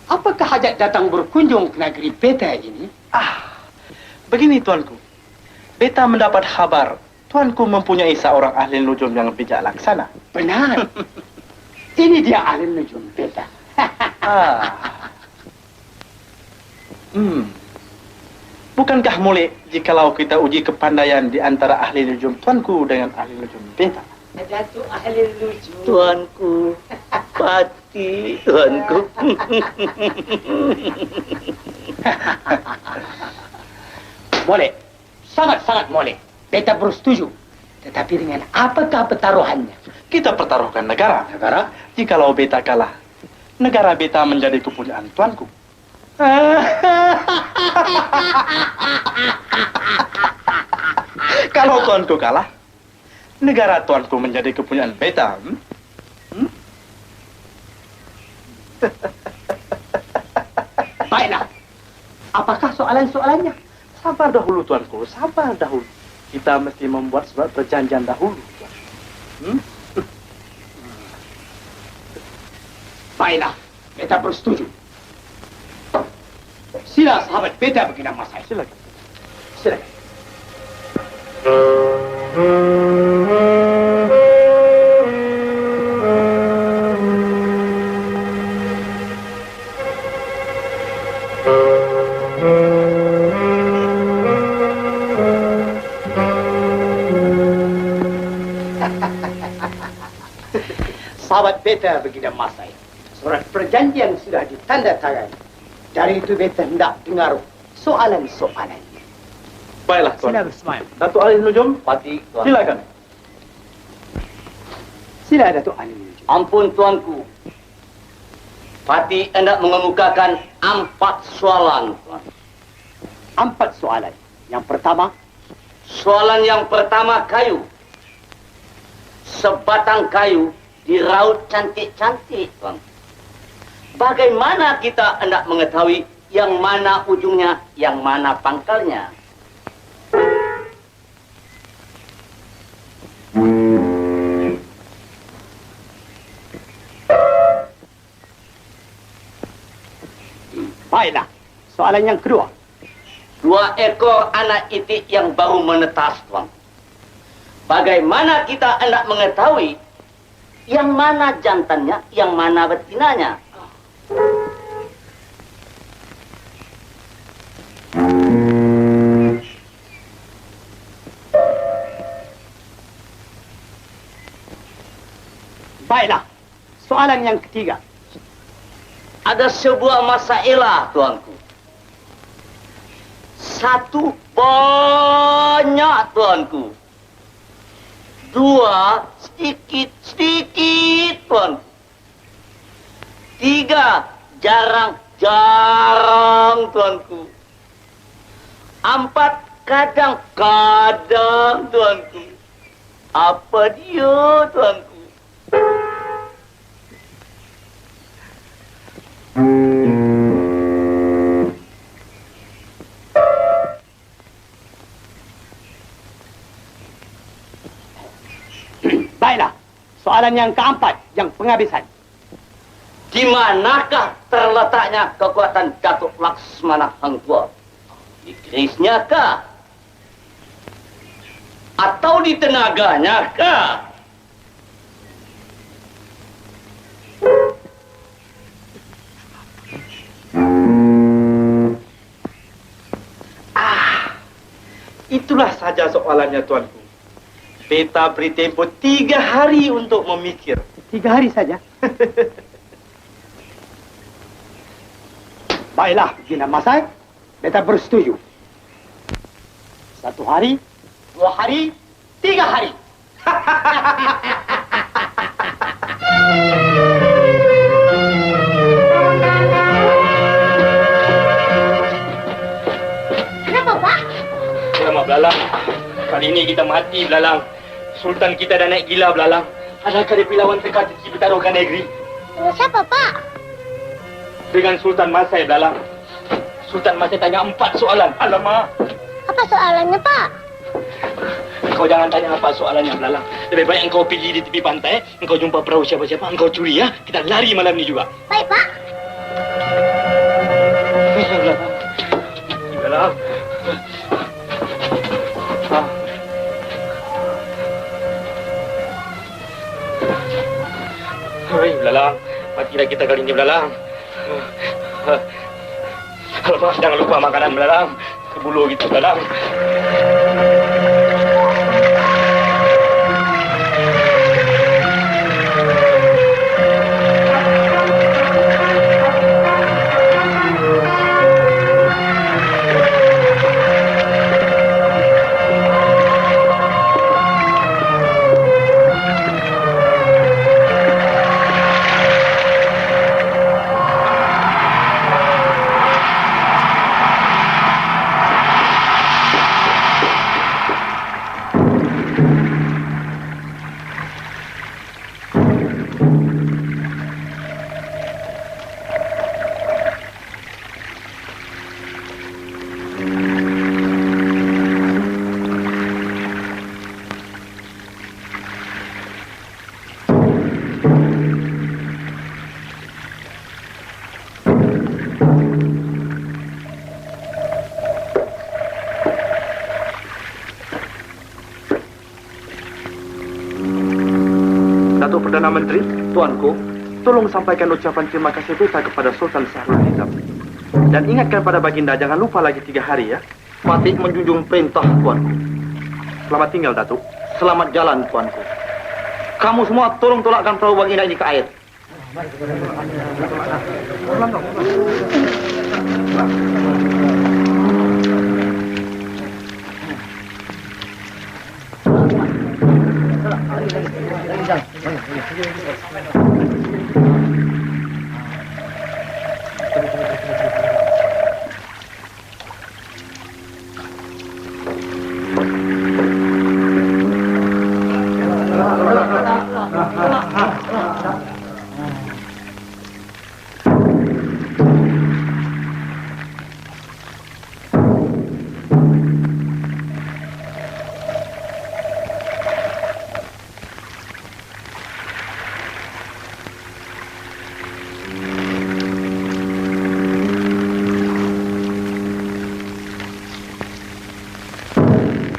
Apakah hajat datang berkunjung ke negeri beta ini? Begini tuanku. Beta mendapat kabar tuanku mempunyai seorang ahli nujum yang bijak laksana. Benar. Ini dia ahli nujum beta. Bukankah boleh jikalau kita uji kepandaian di antara ahli nujum tuanku dengan ahli nujum beta? Datuk ahli nujum. Tuanku, Pati, tuanku. Boleh. Sangat-sangat boleh. Beta bersetuju. Tetapi dengan apakah pertaruhannya? Kita pertaruhkan negara. Negara? Jikalau beta kalah, negara beta menjadi kepunyaan tuanku. Kalau tuanku kalah, negara tuanku menjadi kepunyaan beta. Baiklah. Apakah soalan-soalannya? Sabar dahulu tuanku, sabar dahulu. Kita mesti membuat surat perjanjian dahulu. Baiklah, beta bersetuju. Sila sahabat beta begini Masai. Silakan. Silakan. Sahabat beta begini Masai. Surat perjanjian sudah ditandatangani. Dari itu beta hendak dengar soalan-soalan. Baiklah tuan. Sila bersemayam. Datuk ahli nujum, Pati, tuan. silakan. Sila Datuk ahli nujum. Ampun tuanku. Pati hendak mengemukakan 4 soalan, tuan. 4 soalan. Yang pertama, Soalan yang pertama kayu. Sebatang kayu diraut cantik-cantik, tuan. Bagaimana kita hendak mengetahui yang mana ujungnya, yang mana pangkalnya? baiklah. Soalan yang kedua. 2 ekor anak itik yang baru menetas, tuan. Bagaimana kita hendak mengetahui yang mana jantannya, yang mana betinanya? Baiklah. Soalan yang ketiga. Ada sebuah masalah, tuanku. 1 banyak, tuanku. 2 sedikit-sedikit, tuanku. 3 jarang-jarang, tuanku. 4 kadang-kadang, tuanku. Apa dia, tuanku? Baiklah. Soalan yang keempat, yang penghabisan. Di manakah terletaknya kekuatan Datuk Laksmana Hang Tuah? Di kerisnya kah? Atau di tenaganya kah? Itulah saja soalannya tuanku. Beta beri tempo 3 hari untuk memikir. 3 hari saja. Baiklah, Gina Masai. Beta bersetuju. 1 hari, 2 hari, 3 hari. Kenapa, Pak? Selamat Belalang. Kali ini kita mati, Belalang. Sultan kita dah naik gila, Belalang. Adakah dipilawan teka di Bitaroga Negeri? Dengan siapa, Pak? Dengan Sultan Masai dalam. Sultan Masai tanya 4 soalan. Alamak. Apa soalannya, Pak? Kau jangan tanya apa soalannya, Belalang. Lebih baik engkau pergi di tepi pantai, engkau jumpa perahu siapa-siapa, engkau curi ya. Kita lari malam ni juga. Baik, Pak. Belalang. Hai, Belalang. Matilah kita kali ini, Belalang. Alamak, jangan lupa makanan, Belalang. Kebulu gitu, Belalang. Datuk Perdana Menteri, Tuanku, tolong sampaikan ucapan terima kasih beta kepada Sultan Sahrul Nizam. Dan ingatkan pada Baginda jangan lupa lagi 3 hari ya. Patih menjunjung perintah, Tuanku. Selamat tinggal, Datuk. Selamat jalan, Tuanku. Kamu semua tolong tolakkan perahu Baginda ini ke air.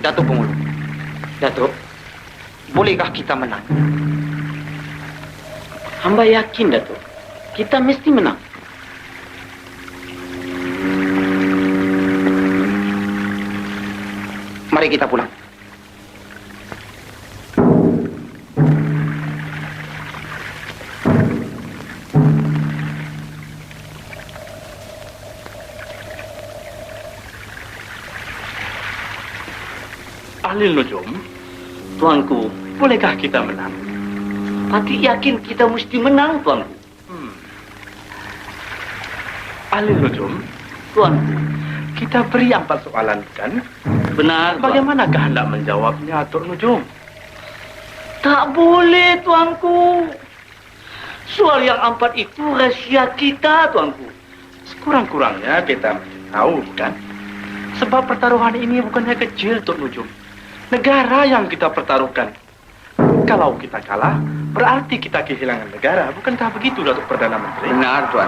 Datuk Pengulu. Datuk, bolehkah kita menang? Hamba yakin, Datuk. Kita mesti menang. Mari kita pulang. Ahli Nujum, Tuanku, bolehkah kita menang? Patih yakin kita mesti menang, Tuanku. Ahli Nujum, Tuanku, kita beri 4 soalan kan? Benar, Tuan. Bagaimanakah hendak menjawabnya, Tok Nujum? Tak boleh, Tuanku. Soal yang 4 itu rahasia kita, Tuanku. Sekurang-kurangnya beta tahu kan? Sebab pertaruhan ini bukannya kecil, Tok Nujum. Negara yang kita pertaruhkan. Kalau kita kalah, berarti kita kehilangan negara. Bukankah begitu, Datuk Perdana Menteri? Benar, Tuan.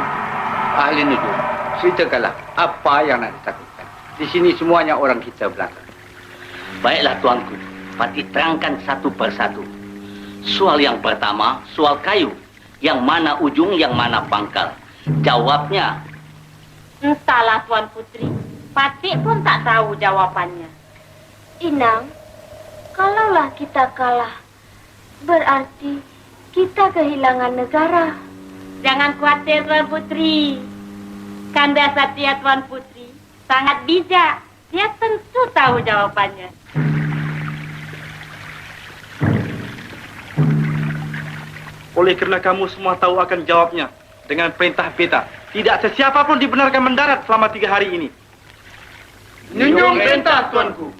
Ahli Nujum, ceritakanlah apa yang nak ditakutkan. Di sini semuanya orang kita belakang. Baiklah, Tuanku. Patih terangkan satu persatu. Soal yang pertama, soal kayu. Yang mana ujung, yang mana pangkal. Jawabnya. Entahlah, Tuan Putri. Patih pun tak tahu jawabannya. Inang, kalaulah kita kalah, berarti kita kehilangan negara. Jangan khawatir, Tuan Putri. Kanda Satya Tuan Putri sangat bijak. Dia tentu tahu jawabannya. Oleh kerana kamu semua tahu akan jawabnya, dengan perintah beta, tidak sesiapa pun dibenarkan mendarat selama 3 hari ini. Junjung perintah, Tuanku.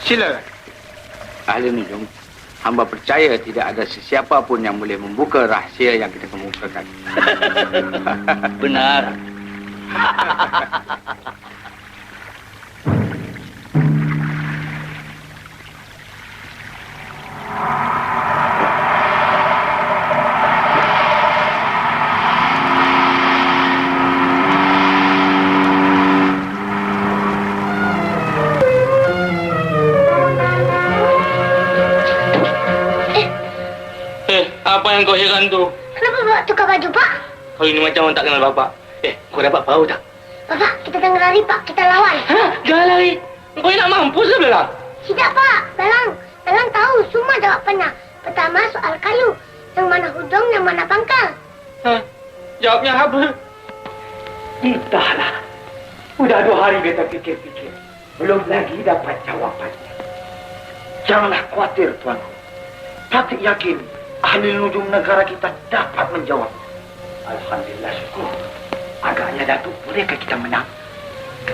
Silakan. Ahli Nujum, hamba percaya tidak ada sesiapa pun yang boleh membuka rahsia yang kita kemukakan. Benar. Apa yang kau heran tu? Kenapa bawa tukar baju, Pak? Kau ini macam orang tak kenal bapak. Kau dapat tahu tak? Bapak, kita tengah lari, Pak. Kita lawan. Jangan lari. Kau nak mampus ke Belalang? Tidak, Pak. Belalang tahu semua jawapannya. Pertama, soal kayu. Yang mana hujung, yang mana pangkal. Jawabnya apa? Entahlah. Udah 2 hari beta fikir-fikir. Belum lagi dapat jawabannya. Janganlah khawatir, Tuanku. Patik yakin ahli nujum negara kita dapat menjawab. Alhamdulillah, syukur. Agaknya Datuk, bolehkah kita menang?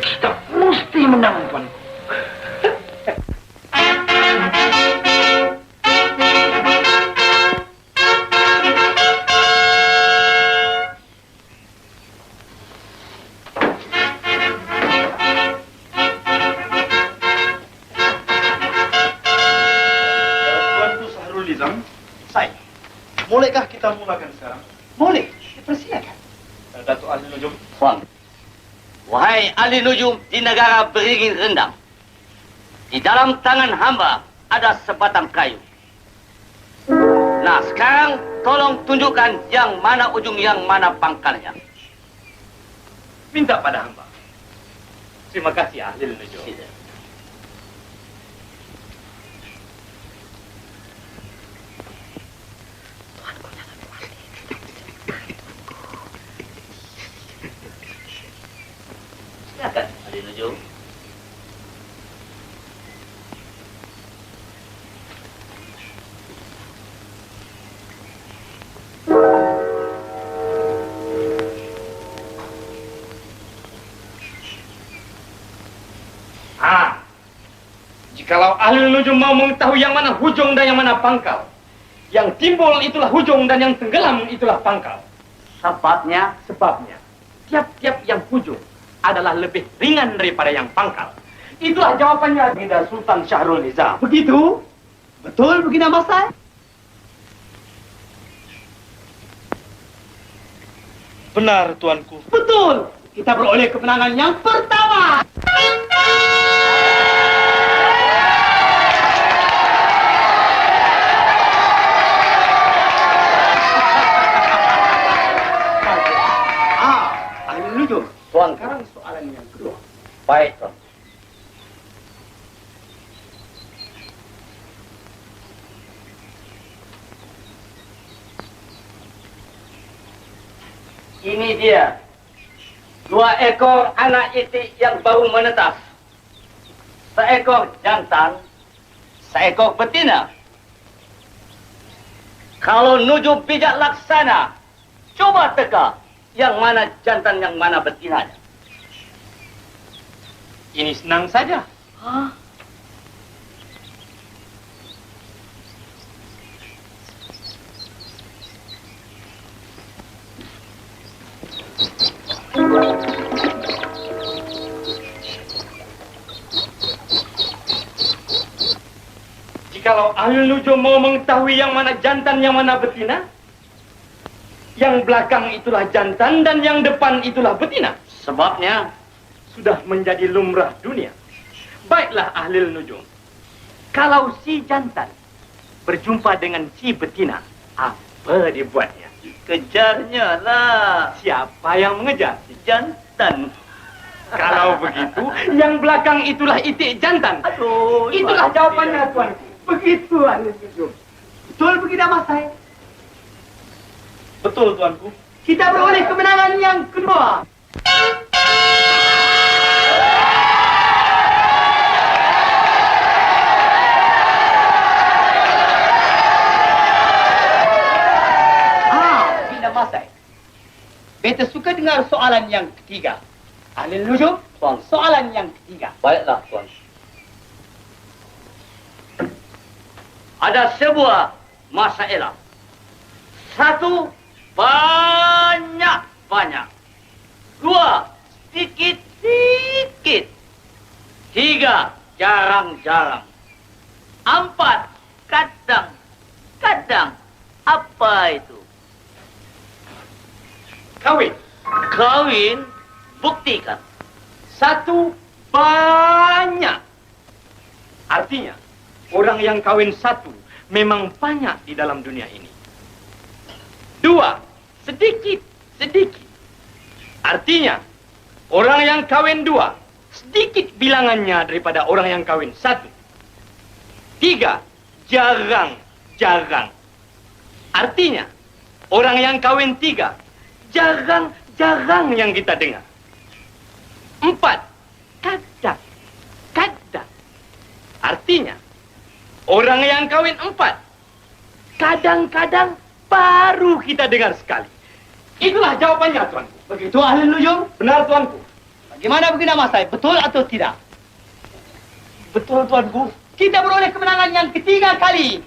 Kita mesti menang, Tuanku. Tuanku Sahrul Nizam, bolehkah kita mulakan sekarang? Boleh, persilakan. Datuk Ahli Nujum. Tuan. Wahai ahli nujum di negara beringin rendang. Di dalam tangan hamba ada sebatang kayu. Nah, sekarang tolong tunjukkan yang mana ujung, yang mana pangkalnya. Minta pada hamba. Terima kasih ahli nujum. Silakan ahli nujum. Jikalau ahli nujum mau mengetahui yang mana hujung dan yang mana pangkal, yang timbul itulah hujung dan yang tenggelam itulah pangkal. Sebabnya? Sebabnya, tiap-tiap yang hujung adalah lebih ringan daripada yang pangkal. Itulah jawabannya Baginda Sultan Syahrul Nizam. Begitu? Betul, Baginda Masai? Benar, Tuanku. Betul. Kita beroleh kemenangan yang pertama. Ahli nujum. Tuan. Sekarang soalan yang kedua. Baik, Tuan. Ini dia. 2 ekor anak itik yang baru menetas. Seekor jantan, seekor betina. Kalau nujum bijak laksana, coba teka yang mana jantan, yang mana betinanya. Ini senang saja. Jikalau ahli nujum mau mengetahui yang mana jantan, yang mana betina, yang belakang itulah jantan dan yang depan itulah betina. Sebabnya sudah menjadi lumrah dunia. Baiklah ahli nujum. Kalau si jantan berjumpa dengan si betina, apa dibuatnya? kejarnya lah. Siapa yang mengejar? Si jantan. Kalau begitu, yang belakang itulah itik jantan. Aduh, itulah jawabannya, tuanku. Begitu, ahli nujum. Betul begitu, Masai? Betul, Tuanku. Kita beroleh kemenangan yang kedua. Bina Masai. Beta suka dengar soalan yang ketiga. Ahli nujum, soalan yang ketiga. Baiklah, Tuan. ada sebuah masalah. Satu, banyak-banyak. Dua, sedikit-sedikit. Tiga, jarang-jarang. Empat, kadang-kadang. Apa itu? Kawin. Kawin, buktikan. Satu, banyak. Artinya, orang yang kawin satu memang banyak di dalam dunia ini. Dua, sedikit-sedikit. Artinya, orang yang kawin dua, sedikit bilangannya daripada orang yang kawin satu. Tiga, jarang-jarang. Artinya, orang yang kawin tiga, jarang-jarang yang kita dengar. Empat, kadang-kadang. Artinya, orang yang kawin empat, kadang-kadang baru kita dengar sekali. Itulah jawabannya, tuanku. Begitu ahli nujum? Benar, tuanku. Bagaimana begini Mas Sai? Betul atau tidak? Betul, tuanku. Kita beroleh kemenangan yang ketiga kali.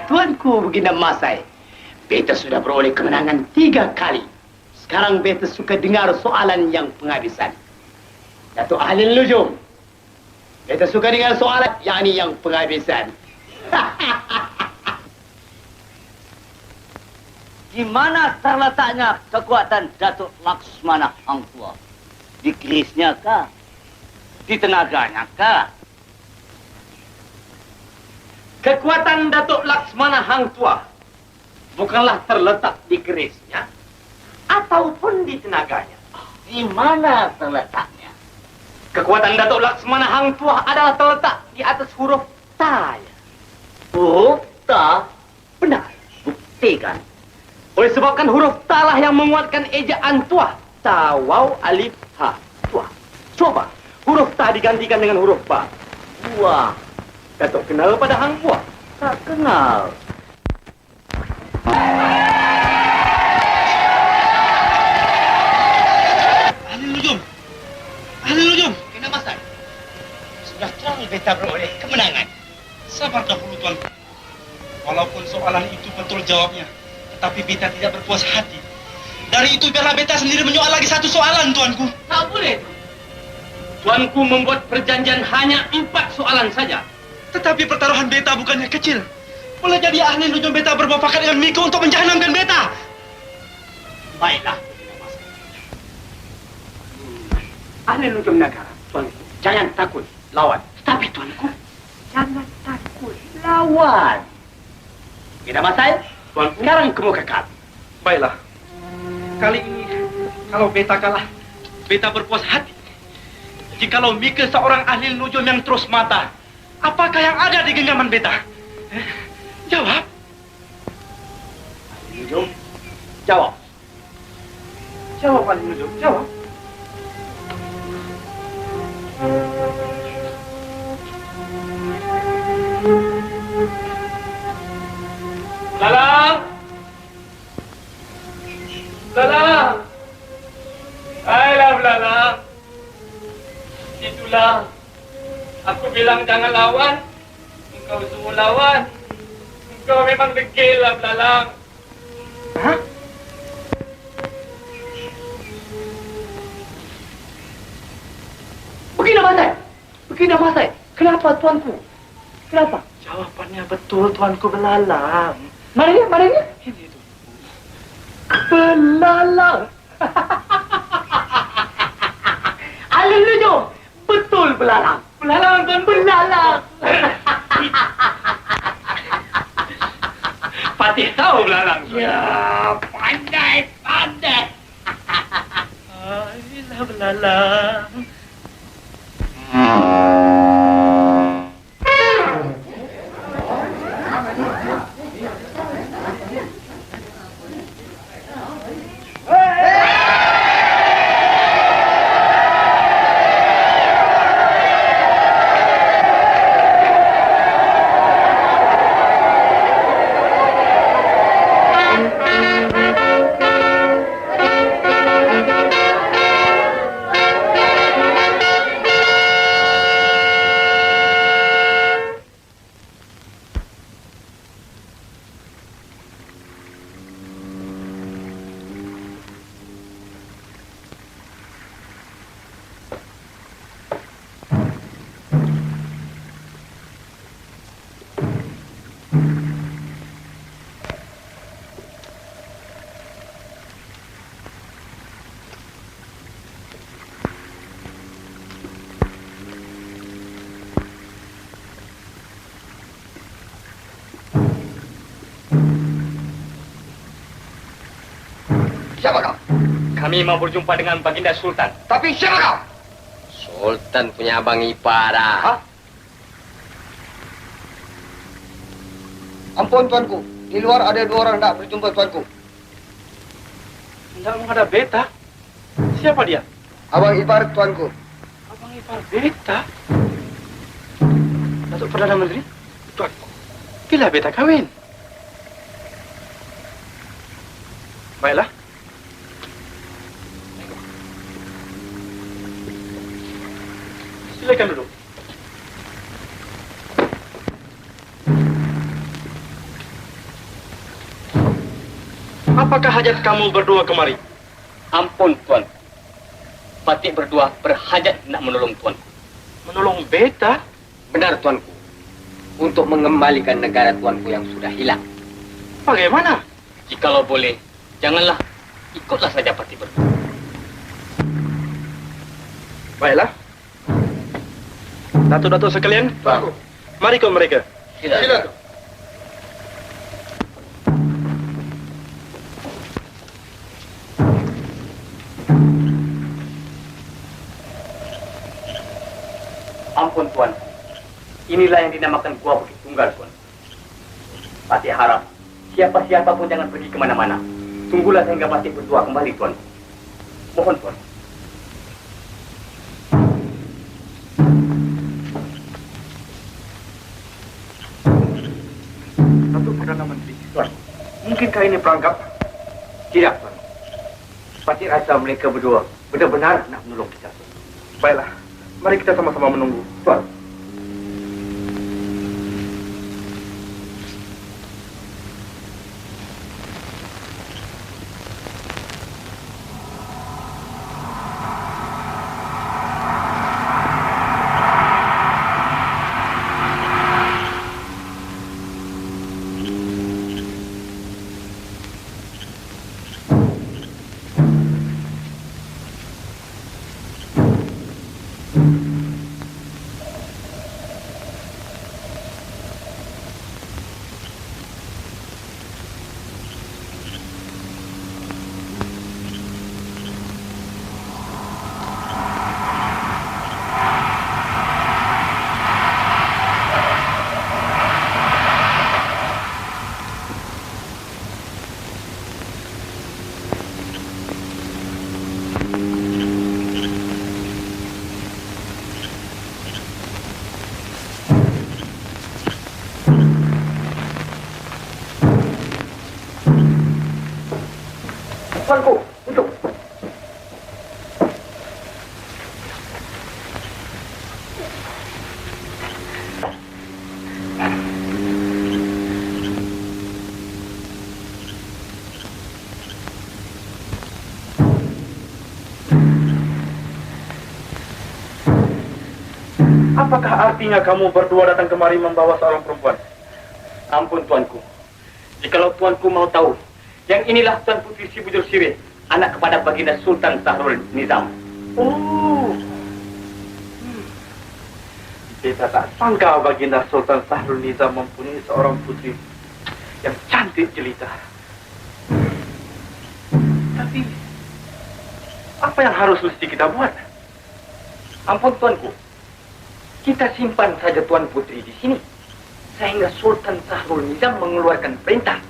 Tuanku Baginda Mas Sai, beta sudah beroleh kemenangan 3 kali. Sekarang beta suka dengar soalan yang penghabisan. Datuk Ahli Nujum, beta suka dengar soalan yang penghabisan. Di mana terletaknya kekuatan Datuk Laksmana Hang Tuah? Di kerisnya kah? Di tenaganya kah? Kekuatan Datuk Laksmana Hang Tuah bukanlah terletak di kerisnya ataupun di tenaganya. Di mana terletaknya? Kekuatan Datuk Laksmana Hang Tuah adalah terletak di atas huruf Ta. Huruf Ta? Benar. Buktikan. Oleh sebabkan huruf Ta lah yang menguatkan ejaan Tuah. Ta, Waw, Alif, Ha. Tuah. Coba huruf Ta digantikan dengan huruf Ba. Wah. Datuk kenal pada Hang Tuah? Tak kenal. Ahli Nujum! Ahli Nujum! Kena Mas Sai. Sudah terang beta beroleh kemenangan. Sabar dahulu, Tuan. Walaupun soalan itu betul jawabnya, tetapi beta tidak berpuas hati. Dari itu biarlah beta sendiri menyoal lagi satu soalan, Tuanku. Tak boleh. Tuanku membuat perjanjian hanya 4 soalan saja. Tetapi pertaruhan beta bukannya kecil. Boleh jadi ahli nujum beta bermufakat dengan Miko untuk menjahanamkan beta. Baiklah. Ahli nujum negara, tuanku, jangan takut lawan. Tapi tuanku, jangan takut lawan. Kita Mas-Sai, tuanku, sekarang ke muka kami. Baiklah. Kali ini, kalau beta kalah, beta berpuas hati. Jikalau Mika seorang ahli nujum yang terus mata, apakah yang ada di genggaman beta? Jawab. Ahli nujum, jawab. Jawab, ahli nujum, jawab. Lalang! Lalang! Ayolah, Lalang. Itulah. Aku bilang jangan lawan. Engkau semua lawan. Engkau memang degil lah, Lalang. Hah? Begini, Mas-Sai. Begini, Mas-Sai. Kenapa, tuanku? Kenapa? Jawabannya betul, Tuanku Belalang. Mana dia? Mana dia? Ini itu. Belalang. Ahli nujum. Betul belalang. Belalang dan belalang. Patih tahu belalang. Ya, pandai. Ayolah, Belalang. Kami mau berjumpa dengan Baginda Sultan. Tapi siapa kau? Sultan punya abang ipar dah. Ampun tuanku, di luar ada 2 orang nak berjumpa tuanku. Tidak menghadap beta. Siapa dia? Abang ipar tuanku. Abang ipar beta? Datuk Perdana Menteri? Tuanku, bila beta kawin? Baiklah. Silakan duduk. Apakah hajat kamu berdua kemari? Ampun, Tuan. Patih berdua berhajat nak menolong Tuanku. Menolong beta? Benar, Tuanku. Untuk mengembalikan negara Tuanku yang sudah hilang. Bagaimana? Jikalau boleh, janganlah. Ikutlah saja Patih berdua. Baiklah. Datuk-datuk sekalian, mari ikut mereka. Silakan. Ampun, Tuan. Inilah yang dinamakan Gua Bukit Tunggal, Tuan. Patih harap siapa-siapa pun jangan pergi kemana-mana. Tunggulah sehingga Patih berdua kembali, Tuan. Mohon, Tuan. Datuk Perdana Menteri, Tuan. Mungkinkah ini perangkap? Tidak, Tuan. Patih rasa mereka berdua benar-benar nak menolong kita. Baiklah, mari kita sama-sama menunggu. Tuan. Tuanku, untuk. Apakah artinya kamu berdua datang kemari membawa seorang perempuan? Ampun, Tuanku. Jikalau Tuanku mau tahu, yang inilah Tuan Putri Si Bujur Sirih, anak kepada Baginda Sultan Sahrul Nizam. Oh. Beta tak sangka Baginda Sultan Sahrul Nizam mempunyai seorang putri yang cantik jelita. Tapi, apa yang harus mesti kita buat? Ampun, Tuanku. Kita simpan saja Tuan Putri di sini. Sehingga Sultan Sahrul Nizam mengeluarkan perintah.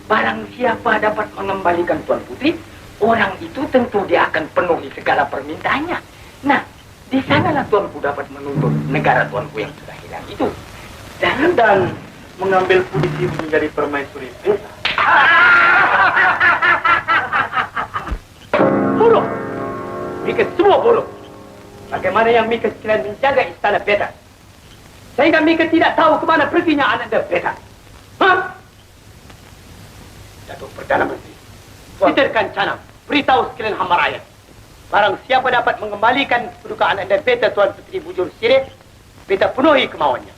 Barang siapa dapat mengembalikan Tuan Putri, orang itu tentu dia akan penuhi segala permintaannya. Nah, di sanalah Tuanku dapat menuntut negara Tuanku yang sudah hilang itu. Dan mengambil posisi menjadi permaisuri beta. Bodoh! Mika semua bodoh. Bagaimana yang Mika sekalian menjaga istana beta? Sehingga Mika tidak tahu kemana perginya anak beta. Hah? Datuk Perdana Menteri, Peterkan Canam, beritahu sekalian hamba rakyat. Barang siapa dapat mengembalikan kedudukan anak beta Tuan Putri Bujur Sirih, beta penuhi kemauannya.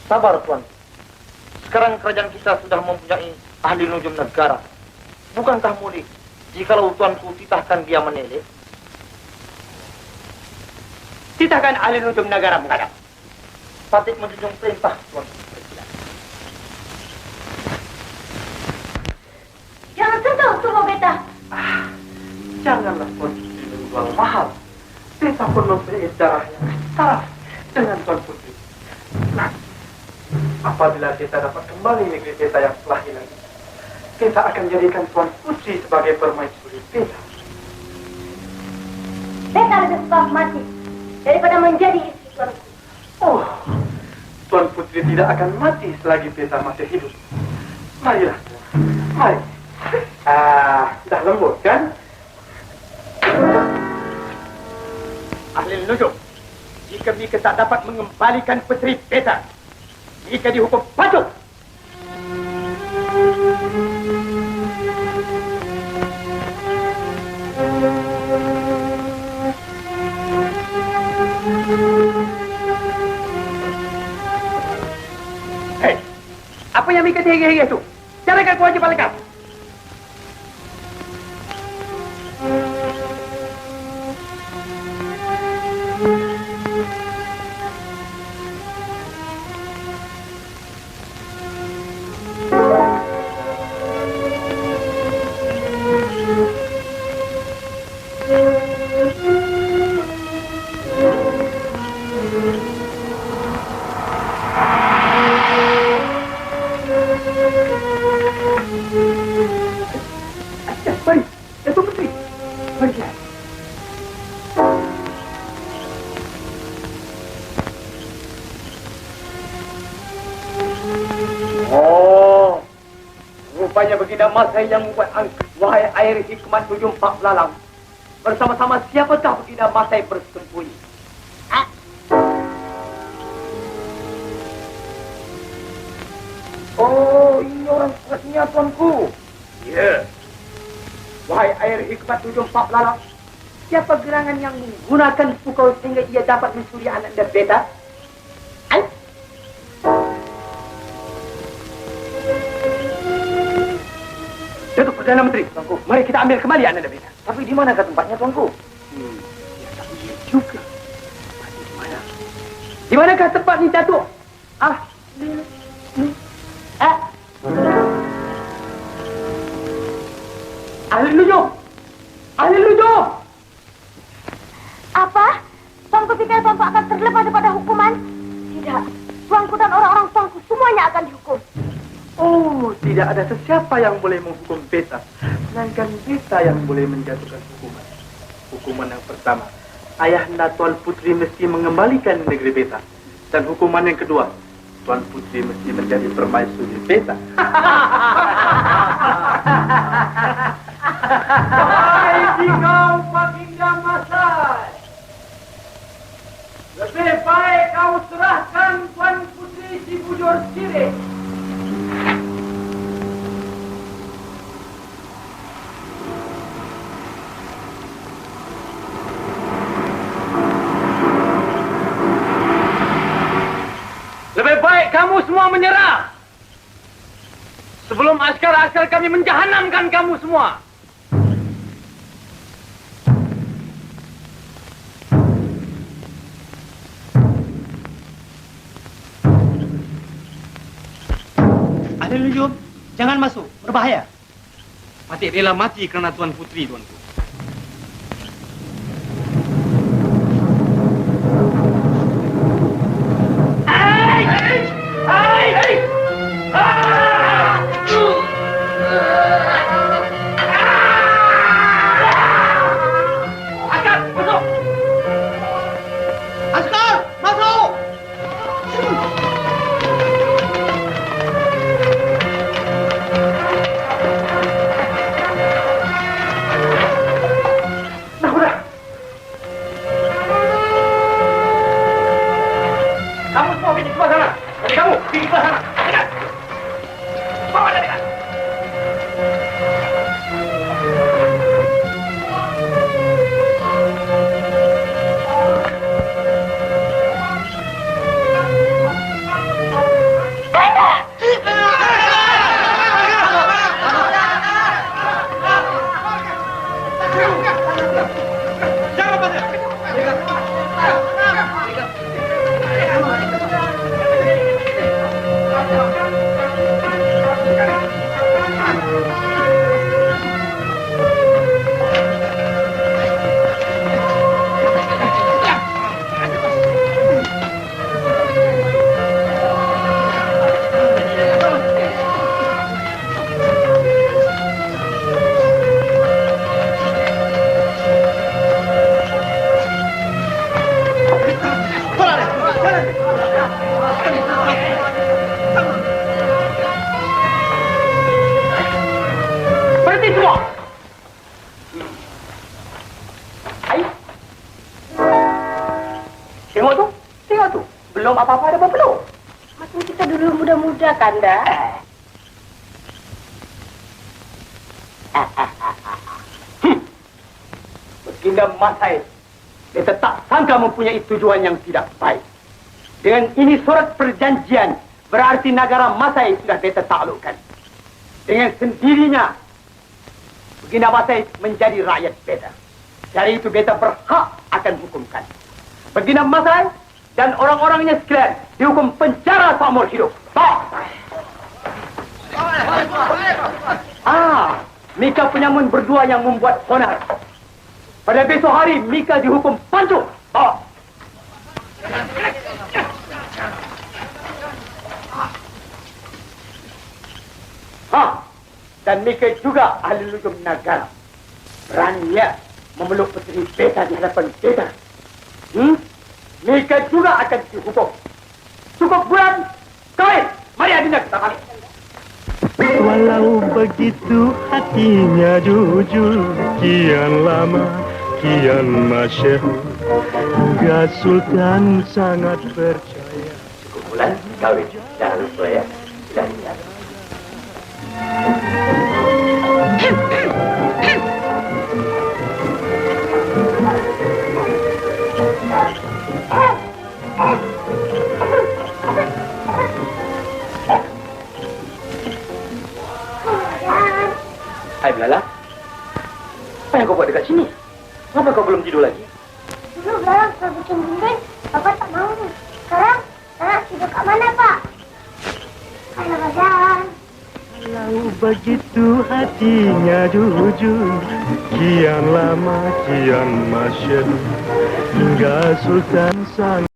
Sabar, Tuan. Sekarang kerajaan kita sudah mempunyai ahli nujum negara. Bukankah mudik jikalau Tuanku titahkan dia meneleh? Titahkan ahli nujum negara menghadap. Patih menjunjung perintah, Tuan. Jangan sentuh tubuh beta. janganlah Tuan Putri menjual mahal. Beta pun mempunyai darah yang setara dengan Tuan Putri. Nah, apabila Beta dapat kembali negeri Beta yang telah hilang, Beta akan jadikan Tuan Putri sebagai permaisuri Beta. Beta lebih suka mati daripada menjadi istri tuanku. Oh, Tuan Putri tidak akan mati selagi Beta masih hidup. Marilah, mari. Dah lembut kan? Ahli nujum, jika Mika tak dapat mengembalikan puteri Beta, Mika dihukum pancung. Hei, apa yang Mika hege-hege itu? Carakan kewajiban lengkap. Mari, Datuk Puteri. Mari kita. Oh, rupanya Baginda Masai yang membuat angkat. Wahai air hikmat 74 belalang. Bersama-sama siapakah Baginda Masai bersembunyi? Oh, ini orang kuatnya tuanku. Ya. Wahai air hikmat 74 belalang. Siapa gerangan yang menggunakan pukul sehingga ia dapat mencuri anak dan Beta? Datuk Perdana Menteri, tuanku. Mari kita ambil kembali anak dan Beta. Tapi di manakah tempatnya, tuanku? Ya tak boleh juga. Tapi di mana? Di manakah tempat ni, Datuk? Ahli nujum! Ahli nujum! Apa? Tuanku pikir tuanku akan terlepas daripada hukuman? Tidak. Tuanku dan orang-orang tuanku semuanya akan dihukum. Oh, tidak ada sesiapa yang boleh menghukum Beta, melainkan Beta yang boleh menjatuhkan hukuman. Hukuman yang pertama, ayahanda Tuan Putri mesti mengembalikan negeri Beta. Dan hukuman yang kedua, Tuan Putri mesti menjadi permaisuri Beta. Hai kau Baginda Masai. Lebih baik kau serahkan Tuan Putri si Bujur Sirih. Lebih baik kamu semua menyerah sebelum askar-askar kami menjahanamkan kamu semua. Ahli nujum, jangan masuk, berbahaya. Patik rela mati kerana Tuan Putri, tuanku. Berhenti semua! Hai. Tengok tu. Belum apa-apa ada berpeluh. Macam kita dulu muda-muda, Kanda. Baginda Masai, dia tak sangka mempunyai tujuan yang tidak baik. Dengan ini surat perjanjian, berarti negara Masai sudah beta taklukkan. Dengan sendirinya, Baginda Masai menjadi rakyat beta. Dari itu beta berhak akan hukumkan. Baginda Masai dan orang-orangnya sekalian dihukum penjara seumur hidup. Mika penyamun berdua yang membuat onar. Pada besok hari, Mika dihukum pancung. Dan Mika juga ahli lujum negara. Beraninya memeluk puteri beta di hadapan beta. Mika juga akan dihukum. Cukup bulan, kawin. Mari adinda kita kawin. Walau begitu hatinya jujur, kian lama, kian masyhur, Gak Sultan sangat percaya. Cukup bulan, kawin. Jangan lupa ya. Sudah ingat. Hai Belala, apa yang kau buat dekat sini? Kenapa kau belum tidur lagi? Dulu Belalang sudah bikin dinding, Bapak tak mau nih. Sekarang, saya tidur kat mana, Pak? Halo, Badan. Walau begitu hatinya jujur, kian lama, kian masyhur, hingga Sultan sangat